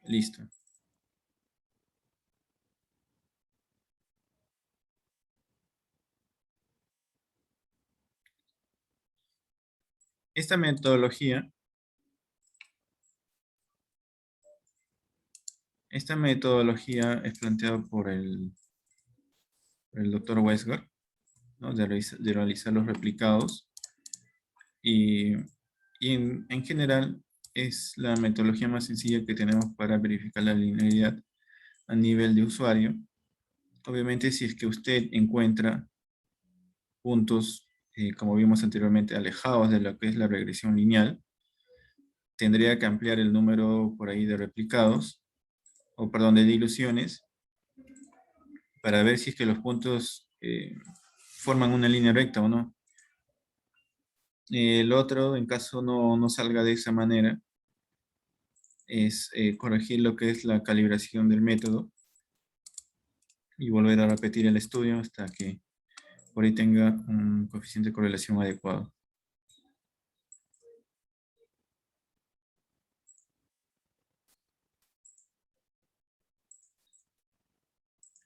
Listo. Esta metodología es planteada por el doctor Weisgard, ¿no? De realizar los replicados. Y en general es la metodología más sencilla que tenemos para verificar la linealidad a nivel de usuario. Obviamente, si es que usted encuentra puntos, como vimos anteriormente, alejados de lo que es la regresión lineal, tendría que ampliar el número por ahí de replicados, o perdón, de diluciones, para ver si es que los puntos forman una línea recta o no. El otro, en caso no salga de esa manera, es corregir lo que es la calibración del método y volver a repetir el estudio hasta que por ahí tenga un coeficiente de correlación adecuado.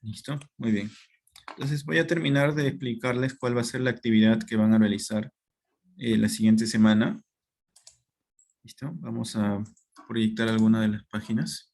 ¿Listo? Muy bien. Entonces voy a terminar de explicarles cuál va a ser la actividad que van a realizar la siguiente semana. ¿Listo? Vamos a proyectar alguna de las páginas.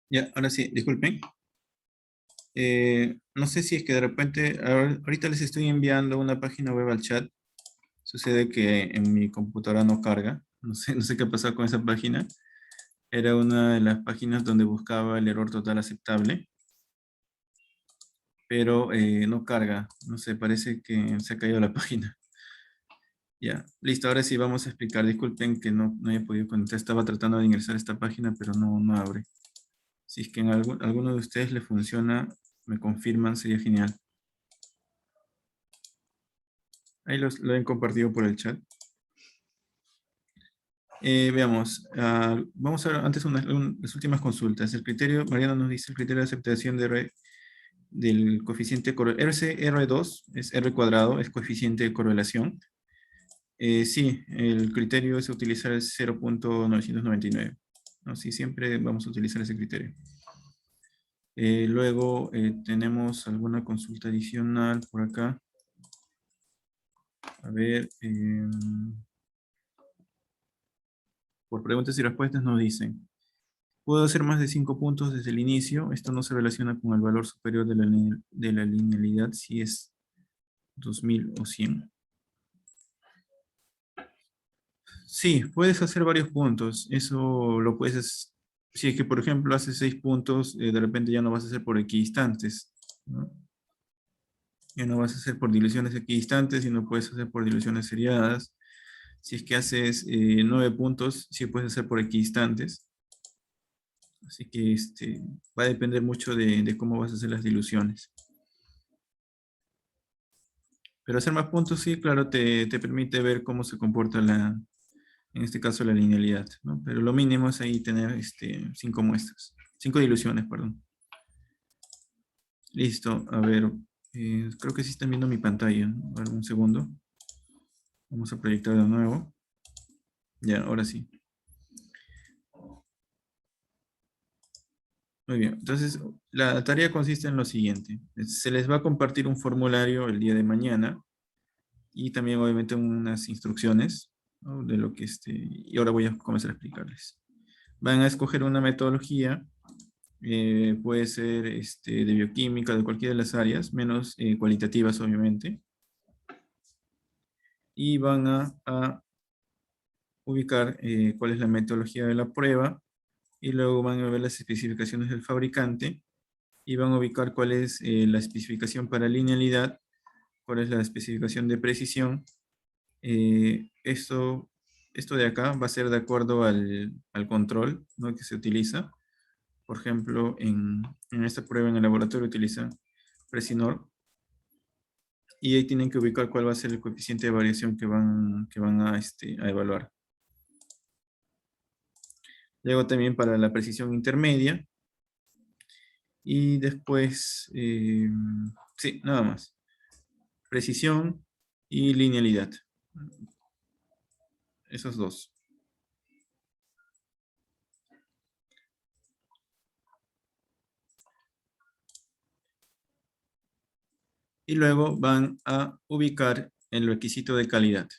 Ya, ahora sí, disculpen. No sé si es que de repente, ahorita les estoy enviando una página web al chat. Sucede que en mi computadora no carga. No sé qué ha pasado con esa página. Era una de las páginas donde buscaba el error total aceptable, pero no carga. No sé, parece que se ha caído la página. Ya, listo. Ahora sí vamos a explicar. Disculpen que no haya podido conectar. Estaba tratando de ingresar a esta página, pero no abre. Si es que en alguno de ustedes le funciona, me confirman, sería genial. Ahí lo he compartido por el chat. Veamos, vamos a ver antes las últimas consultas. El criterio, Mariano nos dice el criterio de aceptación del coeficiente R2 es R cuadrado, es coeficiente de correlación. Sí, el criterio es utilizar el 0.999. ¿No? Sí, siempre vamos a utilizar ese criterio. Luego tenemos alguna consulta adicional por acá. A ver, por preguntas y respuestas nos dicen. Puedo hacer más de 5 puntos desde el inicio. Esto no se relaciona con el valor superior de la linealidad si es 2000 o 100. Sí, puedes hacer varios puntos. Eso lo puedes. Si es que, por ejemplo, haces 6 puntos, de repente ya no vas a hacer por equidistantes, ¿no? Ya no vas a hacer por diluciones equidistantes, sino puedes hacer por diluciones seriadas. Si es que haces 9 puntos, sí puedes hacer por equidistantes. Así que va a depender mucho de cómo vas a hacer las diluciones. Pero hacer más puntos, sí, claro, te permite ver cómo se comporta en este caso la linealidad, ¿no? Pero lo mínimo es ahí tener 5 muestras, 5 diluciones, perdón. Listo, a ver, creo que sí están viendo mi pantalla, ¿no? A ver, un segundo. Vamos a proyectar de nuevo. Ya, ahora sí. Muy bien, entonces la tarea consiste en lo siguiente. Se les va a compartir un formulario el día de mañana y también obviamente unas instrucciones, ¿no? De lo que y ahora voy a comenzar a explicarles. Van a escoger una metodología, puede ser de bioquímica, de cualquiera de las áreas, menos cualitativas obviamente, y van a ubicar cuál es la metodología de la prueba, y luego van a ver las especificaciones del fabricante, y van a ubicar cuál es la especificación para linealidad, cuál es la especificación de precisión. Esto de acá va a ser de acuerdo al control, ¿no?, que se utiliza. Por ejemplo, en esta prueba en el laboratorio utilizan Presinor, y ahí tienen que ubicar cuál va a ser el coeficiente de variación que van a evaluar. Luego también para la precisión intermedia, y después, sí, nada más. Precisión y linealidad. Esos dos. Y luego van a ubicar el requisito de calidad.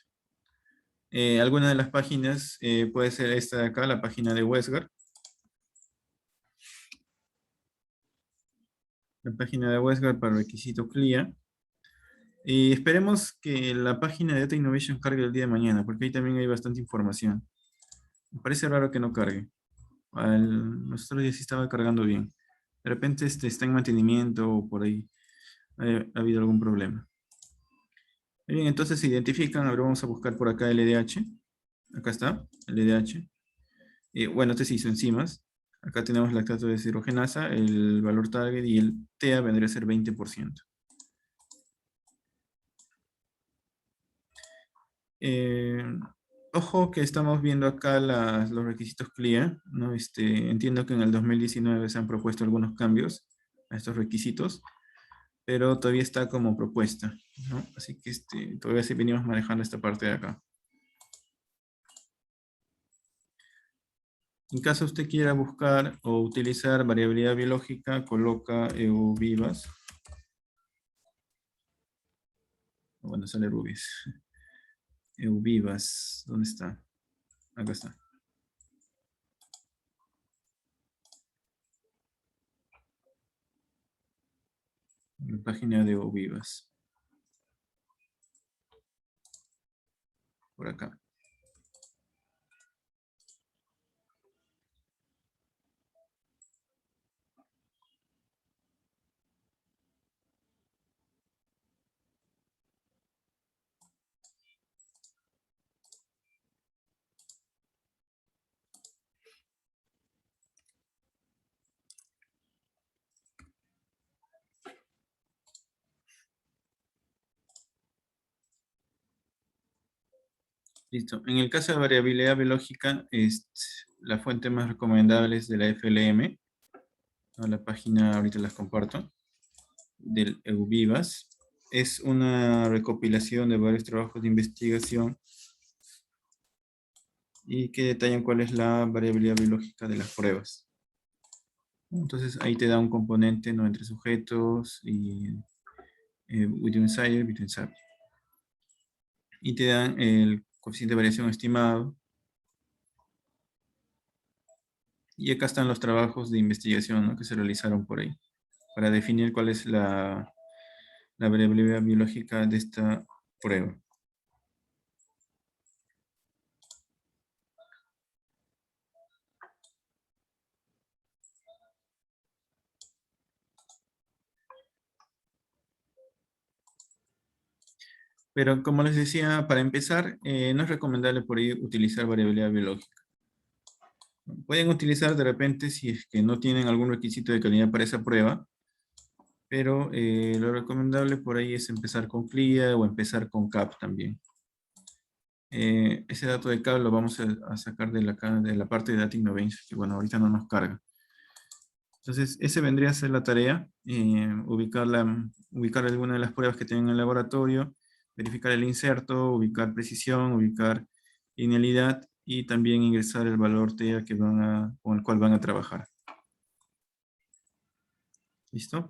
Alguna de las páginas puede ser esta de acá, la página de Westgard. La página de Westgard para requisito CLIA. Y esperemos que la página de Data Innovation cargue el día de mañana, porque ahí también hay bastante información. Me parece raro que no cargue. Nosotros ya sí estaba cargando bien. De repente está en mantenimiento o por ahí ha habido algún problema. Muy bien, entonces se identifican. Ahora vamos a buscar por acá LDH. Acá está, LDH. Bueno, este se hizo enzimas. Acá tenemos lactato deshidrogenasa, el valor target, y el TEA vendría a ser 20%. Eh, Ojo que estamos viendo acá los requisitos CLIA, ¿no? Entiendo que en el 2019 se han propuesto algunos cambios a estos requisitos, pero todavía está como propuesta, ¿no? Así que todavía sí venimos manejando esta parte de acá. En caso usted quiera buscar o utilizar variabilidad biológica, coloca EUVIVAS. Bueno, sale Rubis. EUVIVAS, ¿dónde está? Acá está. La página de EUVIVAS. por acá. Listo. En el caso de variabilidad biológica, la fuente más recomendable es de la FLM. A la página, ahorita las comparto, del EUVIVAS. Es una recopilación de varios trabajos de investigación y que detallan cuál es la variabilidad biológica de las pruebas. Entonces ahí te da un componente, ¿no?, entre sujetos y between side, between subject. Y te dan el coeficiente de variación estimado. Y acá están los trabajos de investigación, ¿no?, que se realizaron por ahí, para definir cuál es la variabilidad biológica de esta prueba. Pero como les decía, para empezar, no es recomendable por ahí utilizar variabilidad biológica. Pueden utilizar de repente si es que no tienen algún requisito de calidad para esa prueba, pero lo recomendable por ahí es empezar con CLIA o empezar con CAP también. Ese dato de CAP lo vamos a sacar de la parte de Data Innovation, que bueno, ahorita no nos carga. Entonces, ese vendría a ser la tarea, ubicar alguna de las pruebas que tienen en el laboratorio, verificar el inserto, ubicar precisión, ubicar linealidad y también ingresar el valor TEA con el cual van a trabajar. ¿Listo?